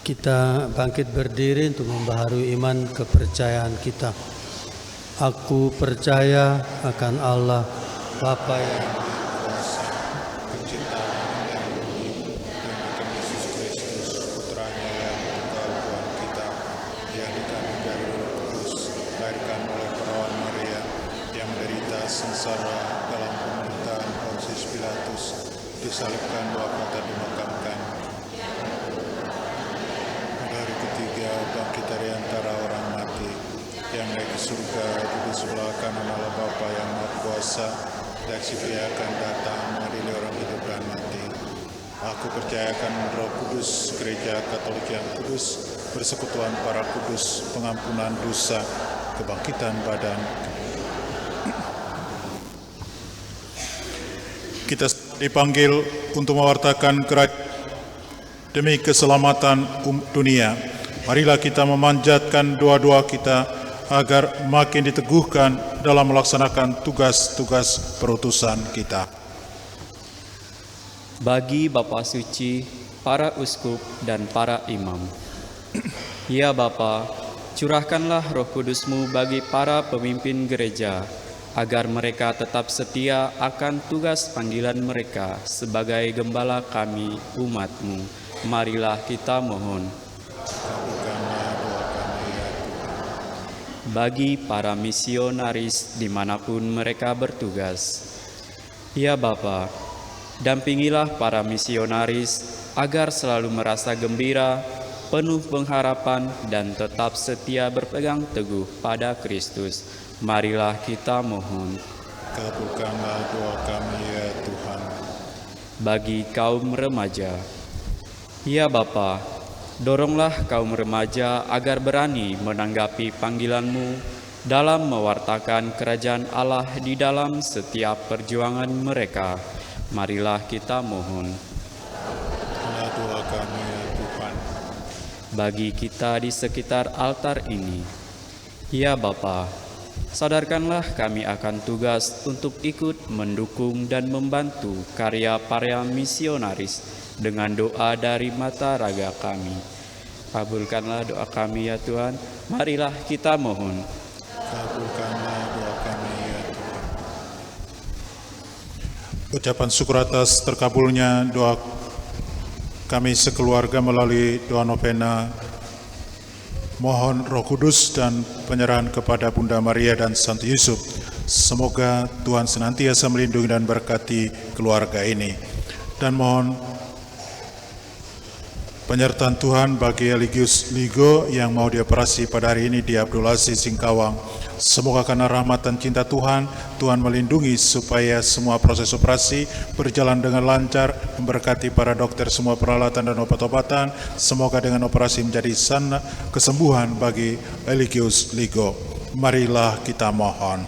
Kita bangkit berdiri untuk membaharui iman kepercayaan kita. Aku percaya akan Allah, Bapa yang Kuasa, Pencipta dan bumi, dan akan Yesus Kristus, Putranya yang tunggal Tuhan kita, yang dikandung dari Roh Kudus, dilahirkan oleh perawan Maria, yang menderita sengsara dalam pemerintahan Pontius Pilatus, disalibkan 2 kata dimakamkan. Hari ketiga bangkit dari antara orang mati, yang naik ke surga duduk sebelah kanan Allah Bapa yang Maha Kuasa, dan dia akan datang mengadili orang hidup dan mati. Aku percayakan Roh Kudus, Gereja Katolik yang kudus, persekutuan para kudus, pengampunan dosa, kebangkitan badan. Kita dipanggil untuk mewartakan kerajaan demi keselamatan dunia. Marilah kita memanjatkan doa-doa kita agar makin diteguhkan dalam melaksanakan tugas-tugas perutusan kita. Bagi Bapa Suci, para uskup dan para imam. Ya Bapa, curahkanlah Roh Kudus-Mu bagi para pemimpin gereja, agar mereka tetap setia akan tugas panggilan mereka sebagai gembala kami, umat-Mu. Marilah kita mohon. Kabulkanlah doa kami ya Tuhan. Bagi para misionaris dimanapun mereka bertugas. Ya Bapa, dampingilah para misionaris agar selalu merasa gembira, penuh pengharapan, dan tetap setia berpegang teguh pada Kristus. Marilah kita mohon. Kabulkanlah doa kami ya Tuhan. Bagi kaum remaja. Ya Bapa, doronglah kaum remaja agar berani menanggapi panggilan-Mu dalam mewartakan kerajaan Allah di dalam setiap perjuangan mereka. Marilah kita mohon. Kabulkanlah doa kami ya Tuhan. Bagi kita di sekitar altar ini. Ya Bapa, sadarkanlah kami akan tugas untuk ikut mendukung dan membantu karya para misionaris dengan doa dari mata raga kami. Kabulkanlah doa kami ya Tuhan. Marilah kita mohon. Kabulkanlah doa kami ya Tuhan. Ucapan syukur atas terkabulnya doa kami sekeluarga melalui doa novena. Mohon Roh Kudus dan penyerahan kepada Bunda Maria dan Santo Yusuf. Semoga Tuhan senantiasa melindungi dan berkati keluarga ini. Dan mohon Penyertaan Tuhan bagi Eligius Ligo yang mau dioperasi pada hari ini di Abdul Aziz Singkawang. Semoga karena rahmat dan cinta Tuhan, Tuhan melindungi supaya semua proses operasi berjalan dengan lancar, memberkati para dokter semua peralatan dan obat-obatan. Semoga dengan operasi menjadi sana kesembuhan bagi Eligius Ligo. Marilah kita mohon.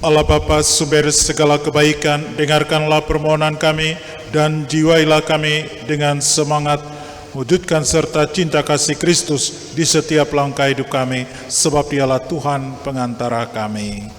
Allah Bapa sumber segala kebaikan, dengarkanlah permohonan kami dan jiwailah kami dengan semangat wujudkan serta cinta kasih Kristus di setiap langkah hidup kami, sebab Dialah Tuhan pengantara kami.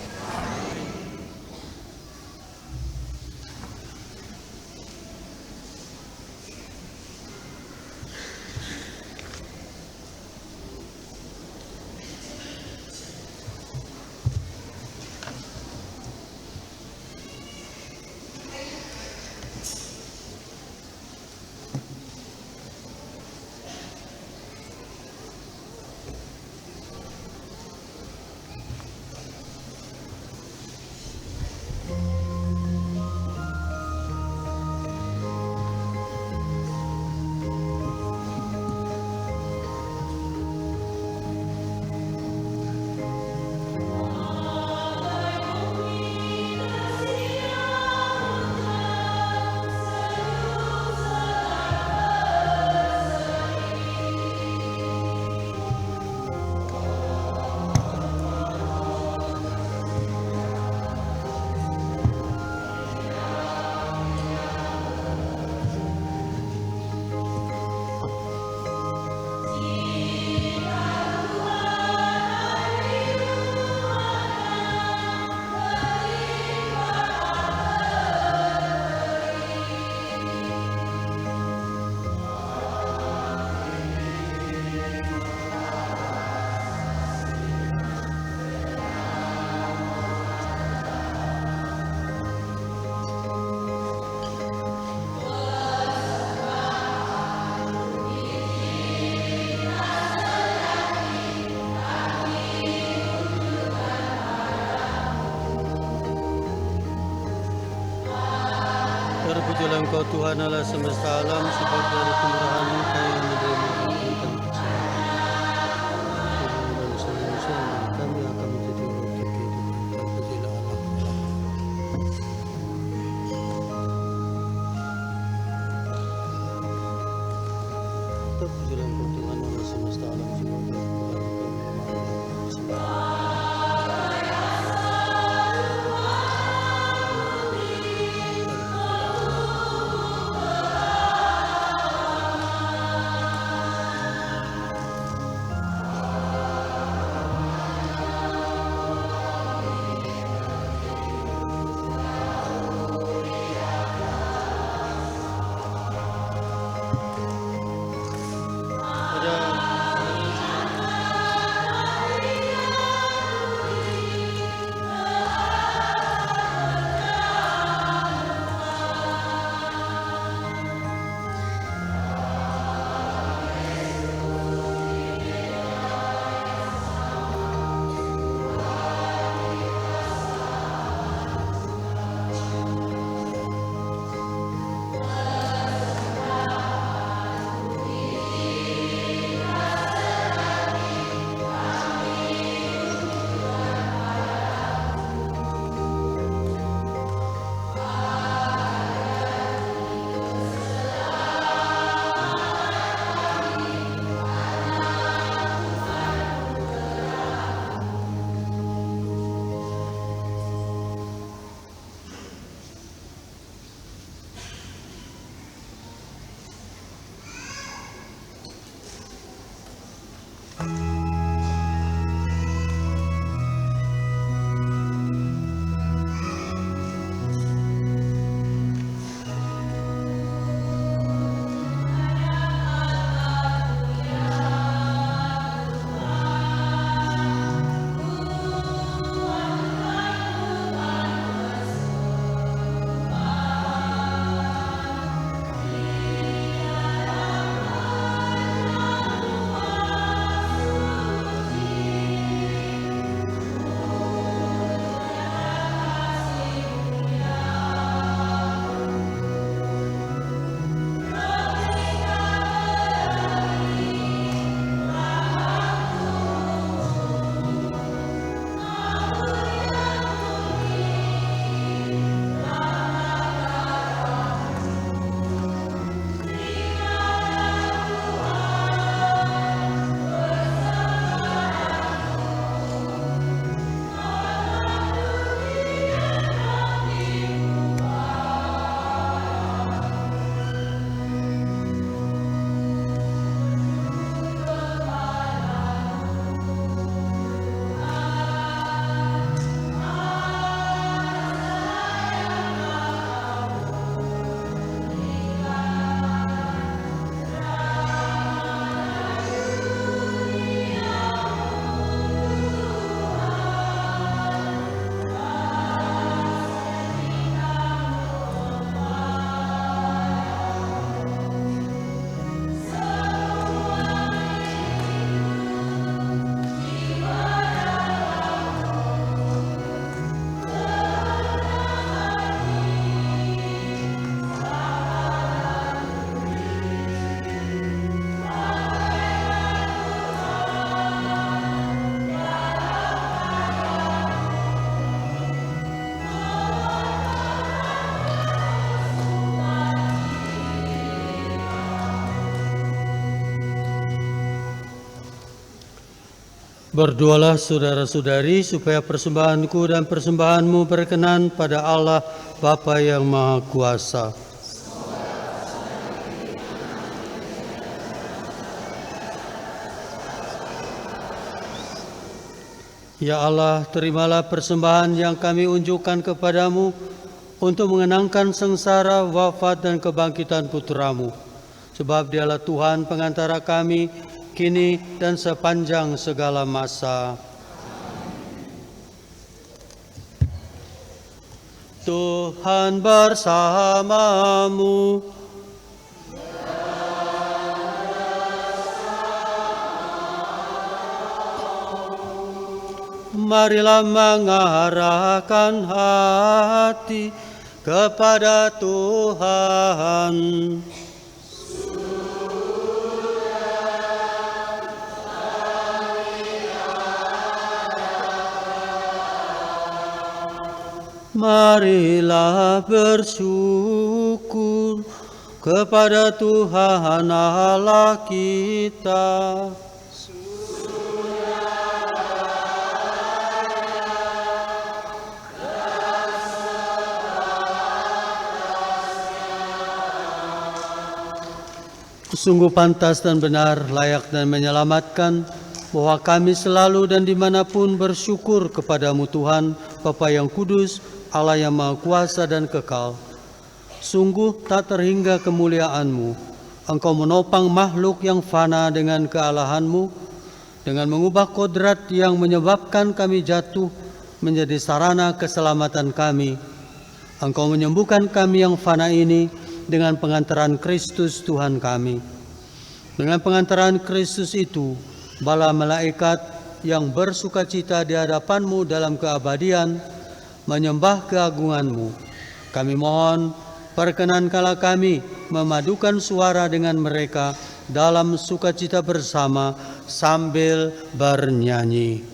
Terpujilah Engkau Tuhan Allah semesta alam, sebab dari kemurahan-Mu kami menerima ampun dosa kami akan menjadi roh kehidupan. Terpujilah Allah. Terpujilah Engkau Tuhan Allah semesta alam, sebab dari kemurahan-Mu kami menerima ampun dosa. Berdoalah saudara-saudari supaya persembahanku dan persembahanmu berkenan pada Allah Bapa yang Maha Kuasa. Ya Allah, terimalah persembahan yang kami unjukkan kepadamu untuk mengenangkan sengsara, wafat dan kebangkitan putramu. Sebab dialah Tuhan pengantara kami, kini dan sepanjang segala masa. Tuhan bersamamu. Marilah mengarahkan hati kepada Tuhan. Marilah bersyukur kepada Tuhan Allah kita. Sungguh pantas dan benar, layak dan menyelamatkan, bahwa kami selalu dan dimanapun bersyukur kepadamu Tuhan, Bapa yang kudus, Allah yang Maha Kuasa dan kekal. Sungguh tak terhingga kemuliaan-Mu. Engkau menopang makhluk yang fana dengan kealahan-Mu, dengan mengubah kodrat yang menyebabkan kami jatuh menjadi sarana keselamatan kami. Engkau menyembuhkan kami yang fana ini dengan pengantaran Kristus Tuhan kami. Dengan pengantaran Kristus itu, bala malaikat yang bersukacita di hadapan-Mu dalam keabadian menyembah keagungan-Mu. Kami mohon, perkenankanlah kami memadukan suara dengan mereka dalam sukacita bersama sambil bernyanyi.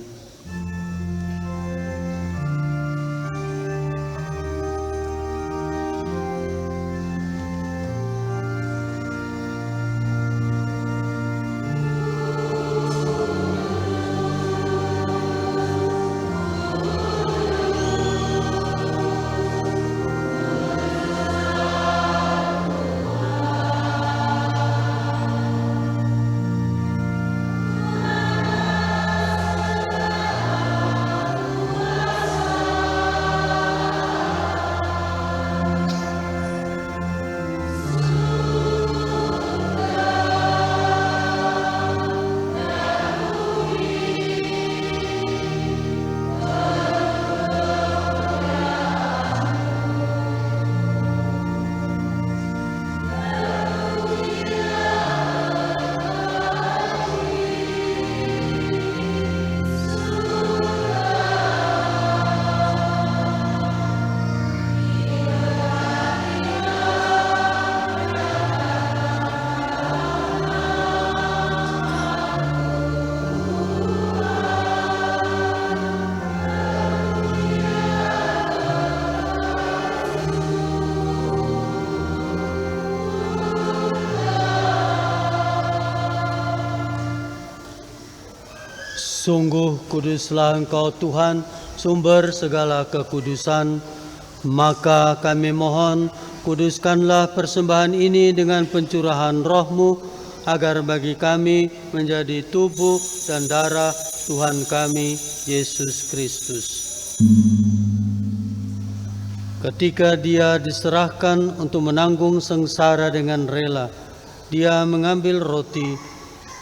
Sungguh kuduslah Engkau Tuhan, sumber segala kekudusan. Maka kami mohon, kuduskanlah persembahan ini dengan pencurahan Roh-Mu, agar bagi kami menjadi tubuh dan darah Tuhan kami, Yesus Kristus. Ketika Dia diserahkan untuk menanggung sengsara dengan rela, Dia mengambil roti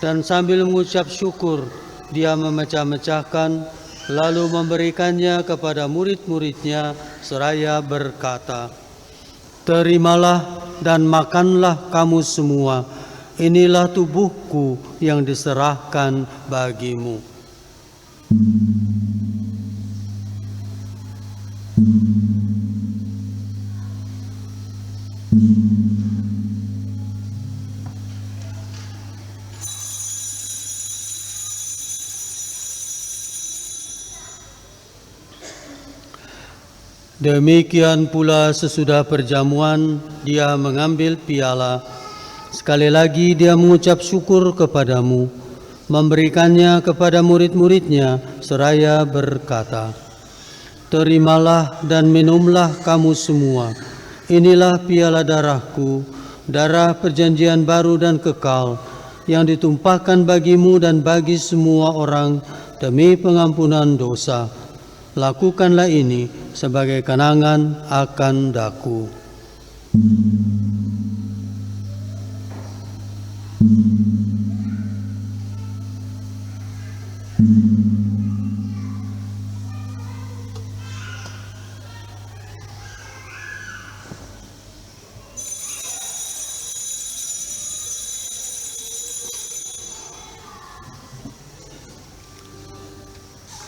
dan sambil mengucap syukur, Dia memecah-mecahkan, lalu memberikannya kepada murid-muridnya seraya berkata, "Terimalah dan makanlah kamu semua, inilah tubuhku yang diserahkan bagimu." Demikian pula sesudah perjamuan, Dia mengambil piala. Sekali lagi Dia mengucap syukur kepadamu, memberikannya kepada murid-muridnya seraya berkata, "Terimalah dan minumlah kamu semua. Inilah piala darahku, darah perjanjian baru dan kekal, yang ditumpahkan bagimu dan bagi semua orang demi pengampunan dosa. Lakukanlah ini sebagai kenangan akan daku."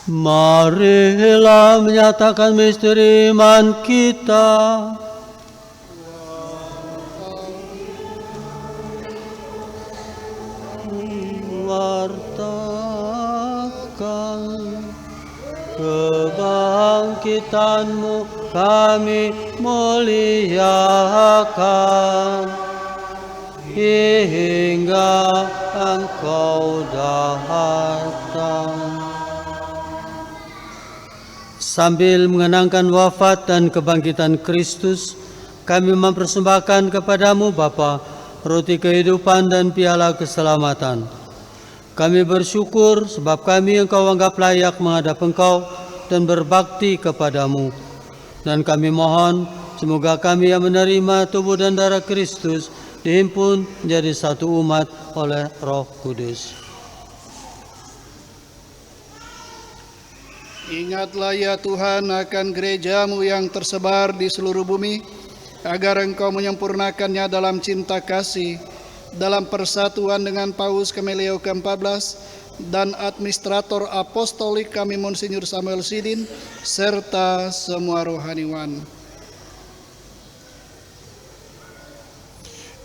Marilah menyatakan misteri iman kita. Wartakan kebangkitan-Mu, kami muliakan hingga Engkau datang. Sambil mengenangkan wafat dan kebangkitan Kristus, kami mempersembahkan kepadamu Bapa, roti kehidupan dan piala keselamatan. Kami bersyukur sebab kami Engkau anggap layak menghadap Engkau dan berbakti kepadamu. Dan kami mohon semoga kami yang menerima tubuh dan darah Kristus dihimpun menjadi satu umat oleh Roh Kudus. Ingatlah ya Tuhan akan gereja-Mu yang tersebar di seluruh bumi, agar Engkau menyempurnakannya dalam cinta kasih, dalam persatuan dengan Paus Kameleo ke-14 dan administrator apostolik kami Monsinyur Samuel Sidin, serta semua rohaniwan.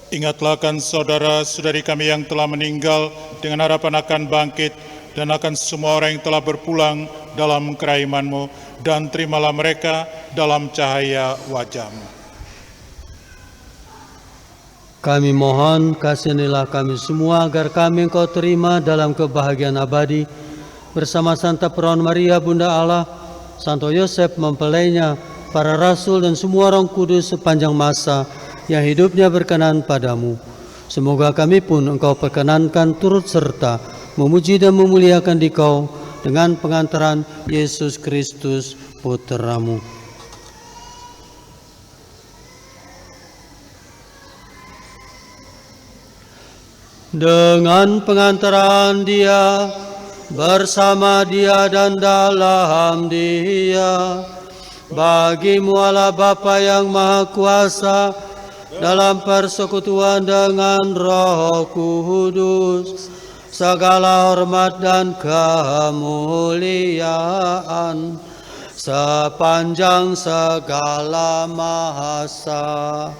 Ingatlah akan saudara-saudari kami yang telah meninggal dengan harapan akan bangkit, dan akan semua orang yang telah berpulang dalam keraiman-Mu, dan terimalah mereka dalam cahaya wajah-Mu. Kami mohon kasihanilah kami semua agar kami Engkau terima dalam kebahagiaan abadi bersama Santa Perawan Maria Bunda Allah, Santo Yosef mempelainya, para rasul dan semua orang kudus sepanjang masa yang hidupnya berkenan padamu. Semoga kami pun Engkau perkenankan turut serta memuji dan memuliakan Dikau dengan pengantaran Yesus Kristus Putra-Mu. Dengan pengantaran Dia, bersama Dia dan dalam Dia, bagi-Mu Allah Bapa yang Maha Kuasa, dalam persekutuan dengan Roh Kudus, segala hormat dan kemuliaan sepanjang segala masa.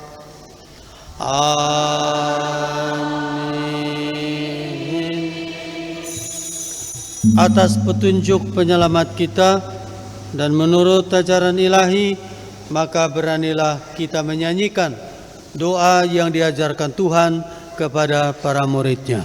Amin. Atas petunjuk penyelamat kita dan menurut ajaran ilahi, maka beranilah kita menyanyikan doa yang diajarkan Tuhan kepada para murid-Nya.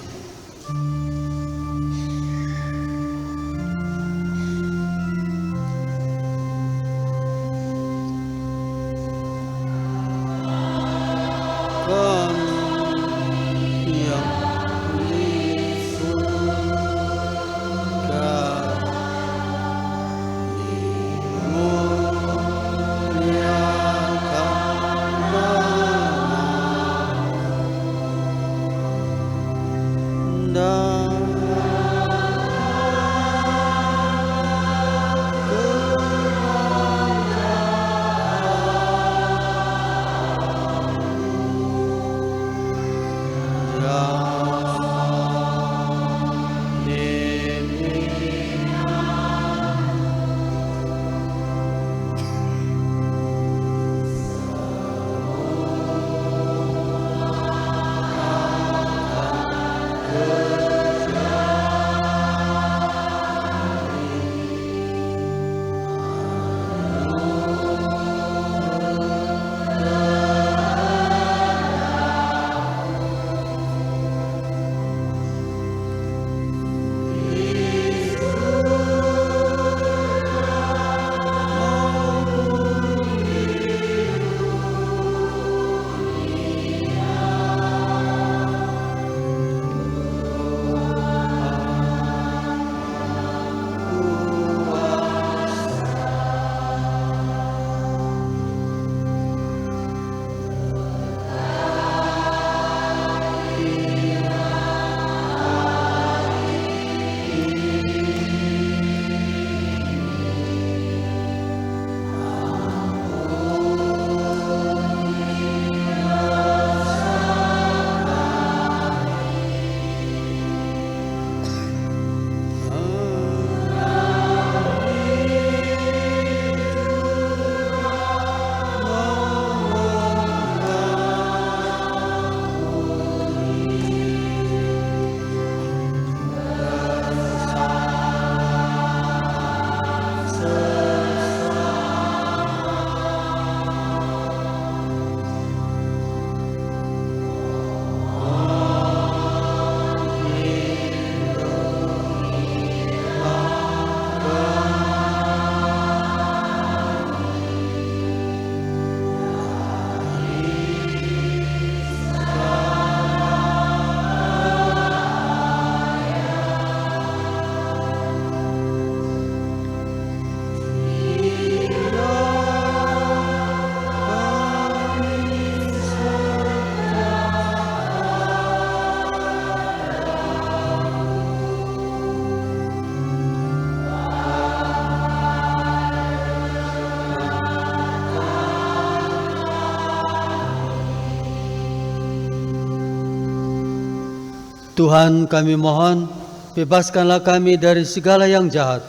Tuhan, kami mohon, bebaskanlah kami dari segala yang jahat.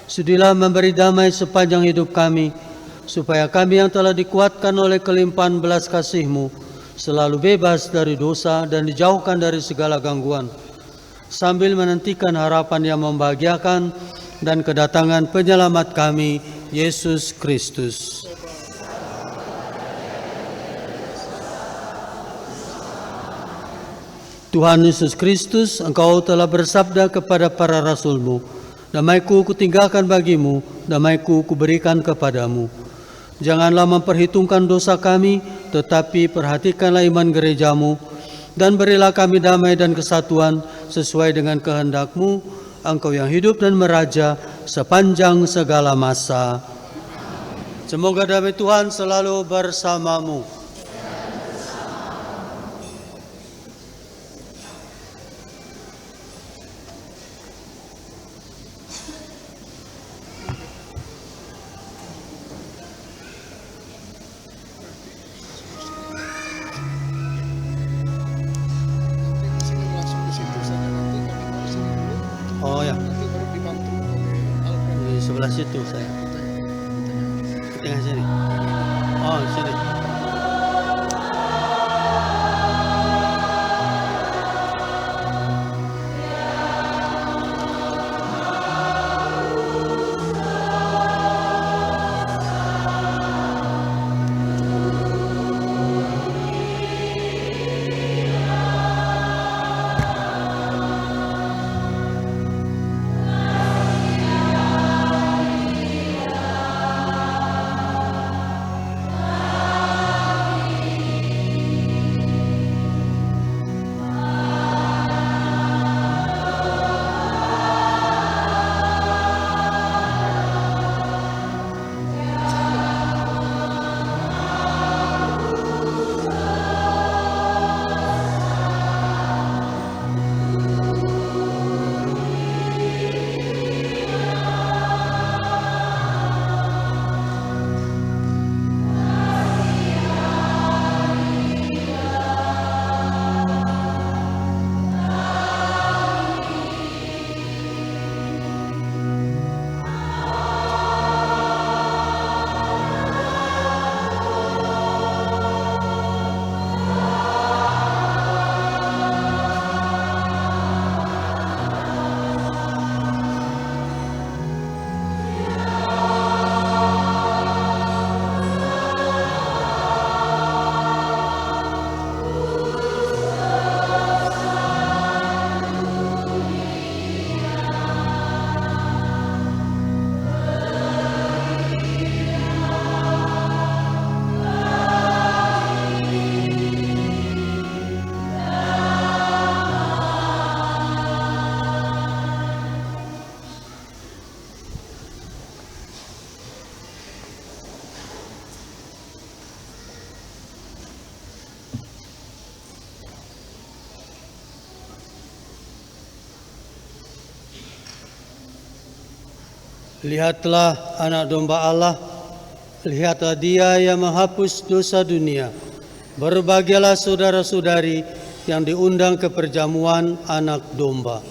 Sudilah memberi damai sepanjang hidup kami, supaya kami yang telah dikuatkan oleh kelimpahan belas kasih-Mu selalu bebas dari dosa dan dijauhkan dari segala gangguan, sambil menantikan harapan yang membahagiakan dan kedatangan penyelamat kami, Yesus Kristus. Tuhan Yesus Kristus, Engkau telah bersabda kepada para rasul-Mu, damai-Ku kutinggalkan bagimu, damai-Ku kuberikan kepadamu. Janganlah memperhitungkan dosa kami, tetapi perhatikanlah iman gereja-Mu, dan berilah kami damai dan kesatuan sesuai dengan kehendak-Mu, Engkau yang hidup dan meraja sepanjang segala masa. Semoga damai Tuhan selalu bersamamu. Oh ya, di sebelah situ saya. Di tengah sini. Oh, sini. Lihatlah anak domba Allah, lihatlah Dia yang menghapus dosa dunia. Berbahagialah saudara-saudari yang diundang ke perjamuan anak domba.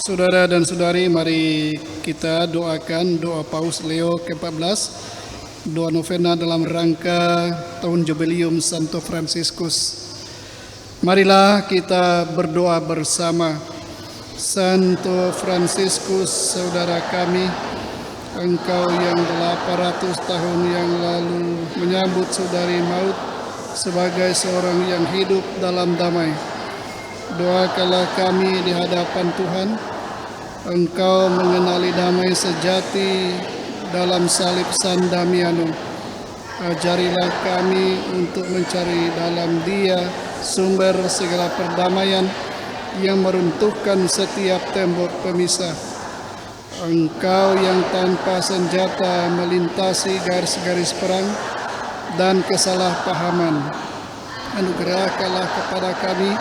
Saudara dan saudari, mari kita doakan doa Paus Leo ke-14, doa novena dalam rangka tahun Jubileum Santo Fransiskus. Marilah kita berdoa bersama. Santo Fransiskus, saudara kami, Engkau yang 800 tahun yang lalu menyambut saudari maut sebagai seorang yang hidup dalam damai. Doakanlah kami di hadapan Tuhan, Engkau mengenali damai sejati dalam salib San Damiano. Ajarilah kami untuk mencari dalam Dia sumber segala perdamaian yang meruntuhkan setiap tembok pemisah. Engkau yang tanpa senjata melintasi garis-garis perang dan kesalahpahaman, anugerahkanlah kepada kami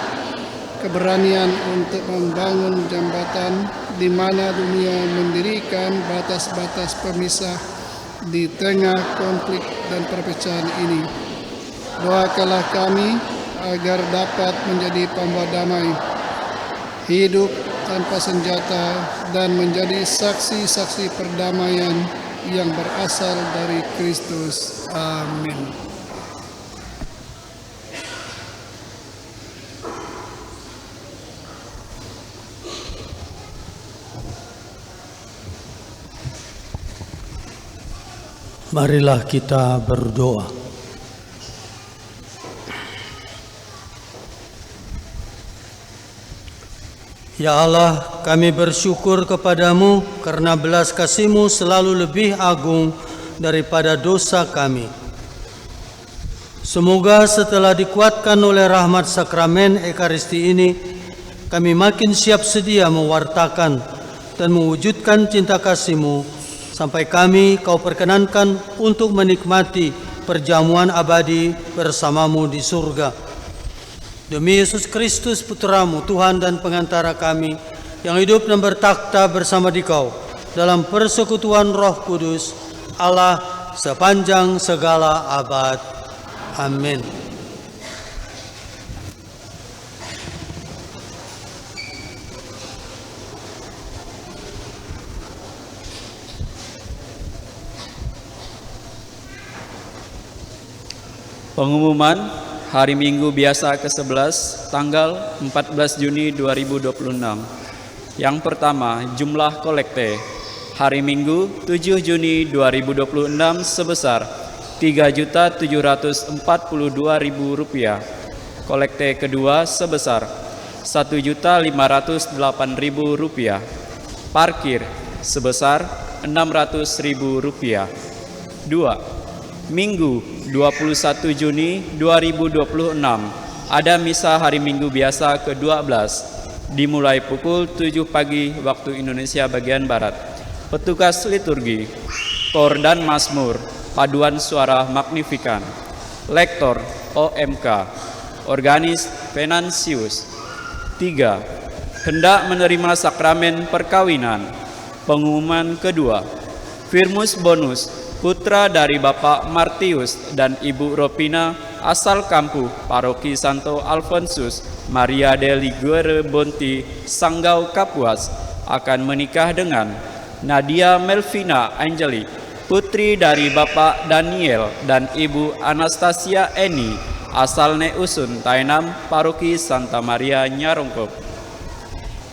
keberanian untuk membangun jembatan di mana dunia mendirikan batas-batas pemisah di tengah konflik dan perpecahan ini. Doakanlah kami agar dapat menjadi pembawa damai, hidup tanpa senjata, dan menjadi saksi-saksi perdamaian yang berasal dari Kristus. Amin. Marilah kita berdoa. Ya Allah, kami bersyukur kepadamu karena belas kasih-Mu selalu lebih agung daripada dosa kami. Semoga setelah dikuatkan oleh rahmat sakramen Ekaristi ini, kami makin siap sedia mewartakan dan mewujudkan cinta kasih-Mu sampai kami Kau perkenankan untuk menikmati perjamuan abadi bersama-Mu di surga. Demi Yesus Kristus Putra-Mu, Tuhan dan pengantara kami, yang hidup dan bertakhta bersama Dikau dalam persekutuan Roh Kudus, Allah sepanjang segala abad. Amin. Pengumuman hari Minggu biasa ke-11 tanggal 14 Juni 2026. Yang pertama, jumlah kolekte hari Minggu 7 Juni 2026 sebesar Rp3.742.000. Kolekte kedua sebesar Rp1.508.000. Parkir sebesar Rp600.000. 2. Minggu 21 Juni 2026 ada misa hari Minggu biasa ke-12 dimulai pukul 7 pagi waktu Indonesia bagian Barat. Petugas liturgi, kor dan mazmur, paduan suara Magnifikan, lektor OMK, organis Venantius. 3. Hendak menerima sakramen perkawinan. Pengumuman kedua, Firmus Bonus, putra dari Bapak Martius dan Ibu Ropina, asal Kampuh, Paroki Santo Alfonsus, Maria de Liguere Bonti, Sanggau Kapuas, akan menikah dengan Nadia Melvina Angeli, putri dari Bapak Daniel dan Ibu Anastasia Eni, asal Neusun Tainam, Paroki Santa Maria Nyarongkop.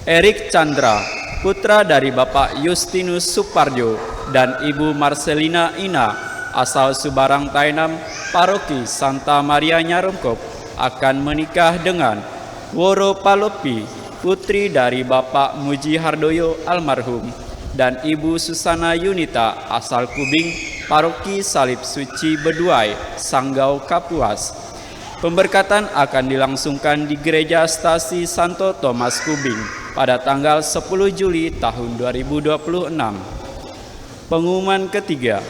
Erik Chandra, putra dari Bapak Justinus Suparjo dan Ibu Marcelina Ina, asal Subarang Tainam, Paroki Santa Maria Nyarongkop, akan menikah dengan Woro Palopi, putri dari Bapak Muji Hardoyo almarhum dan Ibu Susana Yunita, asal Kubing, Paroki Salib Suci Beduai, Sanggau Kapuas. Pemberkatan akan dilangsungkan di Gereja Stasi Santo Thomas Kubing pada tanggal 10 Juli tahun 2026. Pengumuman ketiga,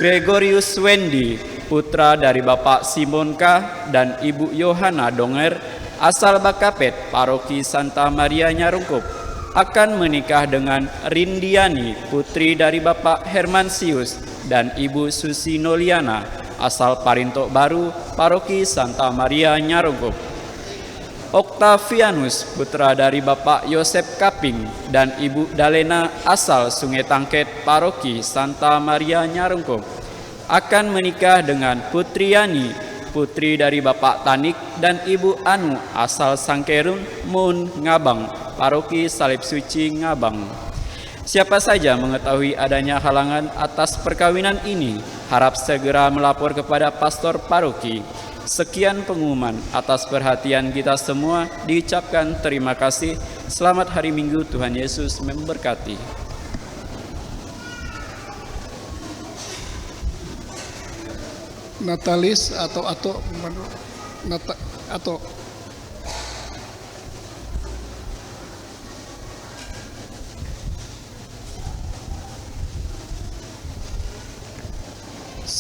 Gregorius Wendy, putra dari Bapak Simon K. dan Ibu Yohana Donger, asal Bakapet, Paroki Santa Maria Nyarongkop, akan menikah dengan Rindiani, putri dari Bapak Hermansius dan Ibu Susi Noliana, asal Parintok Baru, Paroki Santa Maria Nyarongkop. Octavianus, putra dari Bapak Yosef Kaping dan Ibu Dalena asal Sungai Tangket, Paroki Santa Maria Nyarengko, akan menikah dengan Putri Yani, putri dari Bapak Tanik dan Ibu Anu asal Sangkerun, Mun, Ngabang, Paroki Salib Suci Ngabang. Siapa saja mengetahui adanya halangan atas perkawinan ini, harap segera melapor kepada pastor paroki. Sekian pengumuman. Atas perhatian kita semua diucapkan terima kasih. Selamat hari Minggu, Tuhan Yesus memberkati. Natalis atau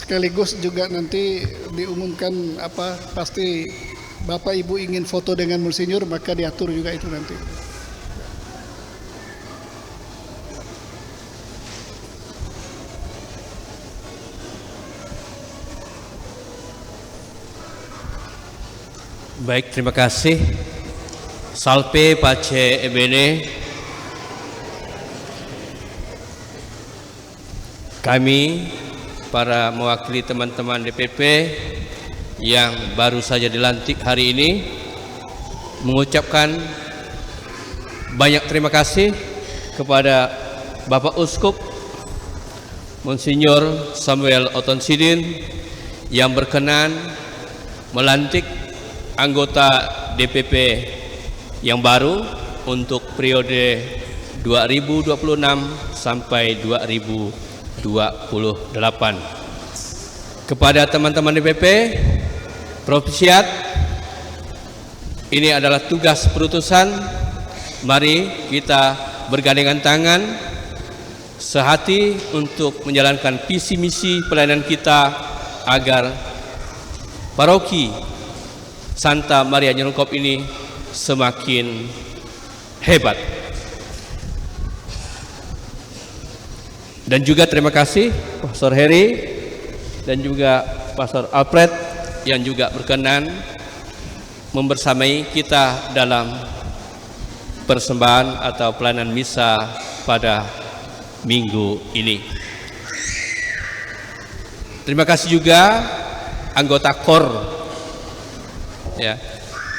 sekaligus juga nanti diumumkan pasti Bapak Ibu ingin foto dengan Monsinyur, maka diatur juga itu nanti. Baik, terima kasih. Salve Pace e Bene. Kami para mewakili teman-teman DPP yang baru saja dilantik hari ini mengucapkan banyak terima kasih kepada Bapak Uskup Monsinyur Samuel Oton Sidin yang berkenan melantik anggota DPP yang baru untuk periode 2026 sampai 2028. Kepada teman-teman DPP, propsiat, ini adalah tugas perutusan. Mari kita bergandengan tangan sehati untuk menjalankan visi misi pelayanan kita agar paroki Santa Maria Nyerongkop ini semakin hebat. Dan juga terima kasih Pastor Heri dan juga Pastor Alfred yang juga berkenan membersamai kita dalam persembahan atau pelayanan misa pada minggu ini. Terima kasih juga anggota KOR ya,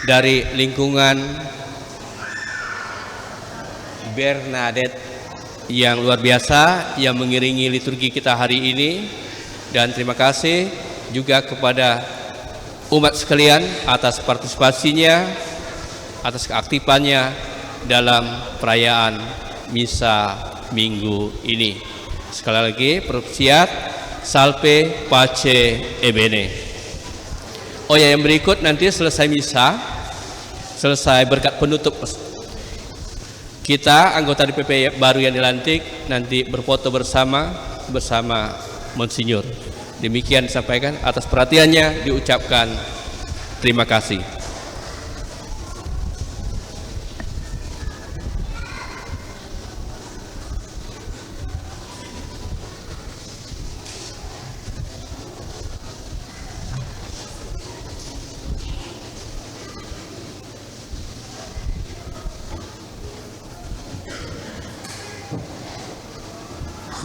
dari lingkungan Bernadette yang luar biasa yang mengiringi liturgi kita hari ini. Dan terima kasih juga kepada umat sekalian atas partisipasinya, atas keaktifannya dalam perayaan misa minggu ini. Sekali lagi, propsiat, salve, pace e bene. Oh ya, yang berikut nanti selesai misa, selesai berkat penutup, kita anggota DPP baru yang dilantik nanti berfoto bersama Monsinyur. Demikian disampaikan, atas perhatiannya diucapkan terima kasih.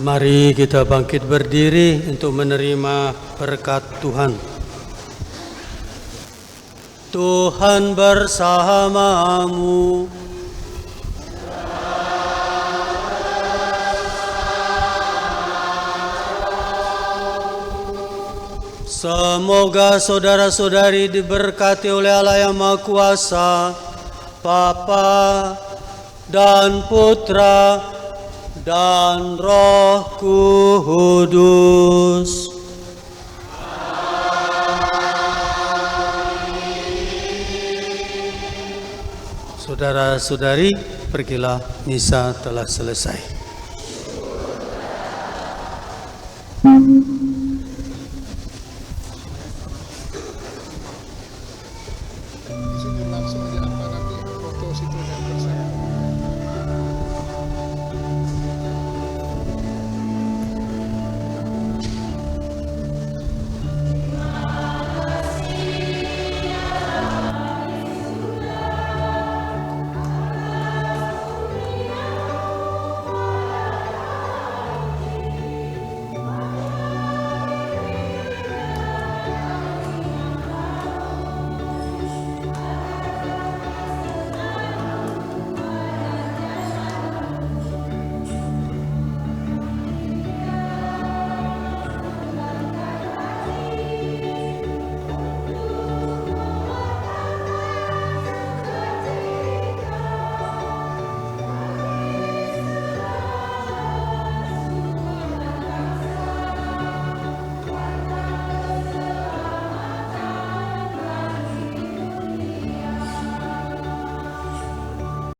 Mari kita bangkit berdiri untuk menerima berkat Tuhan. Tuhan bersamamu. Semoga saudara-saudari diberkati oleh Allah yang Maha Kuasa, Bapa dan Putra dan Roh Kudus. Saudara-saudari, pergilah, misa telah selesai. Langsung aja nanti foto situ.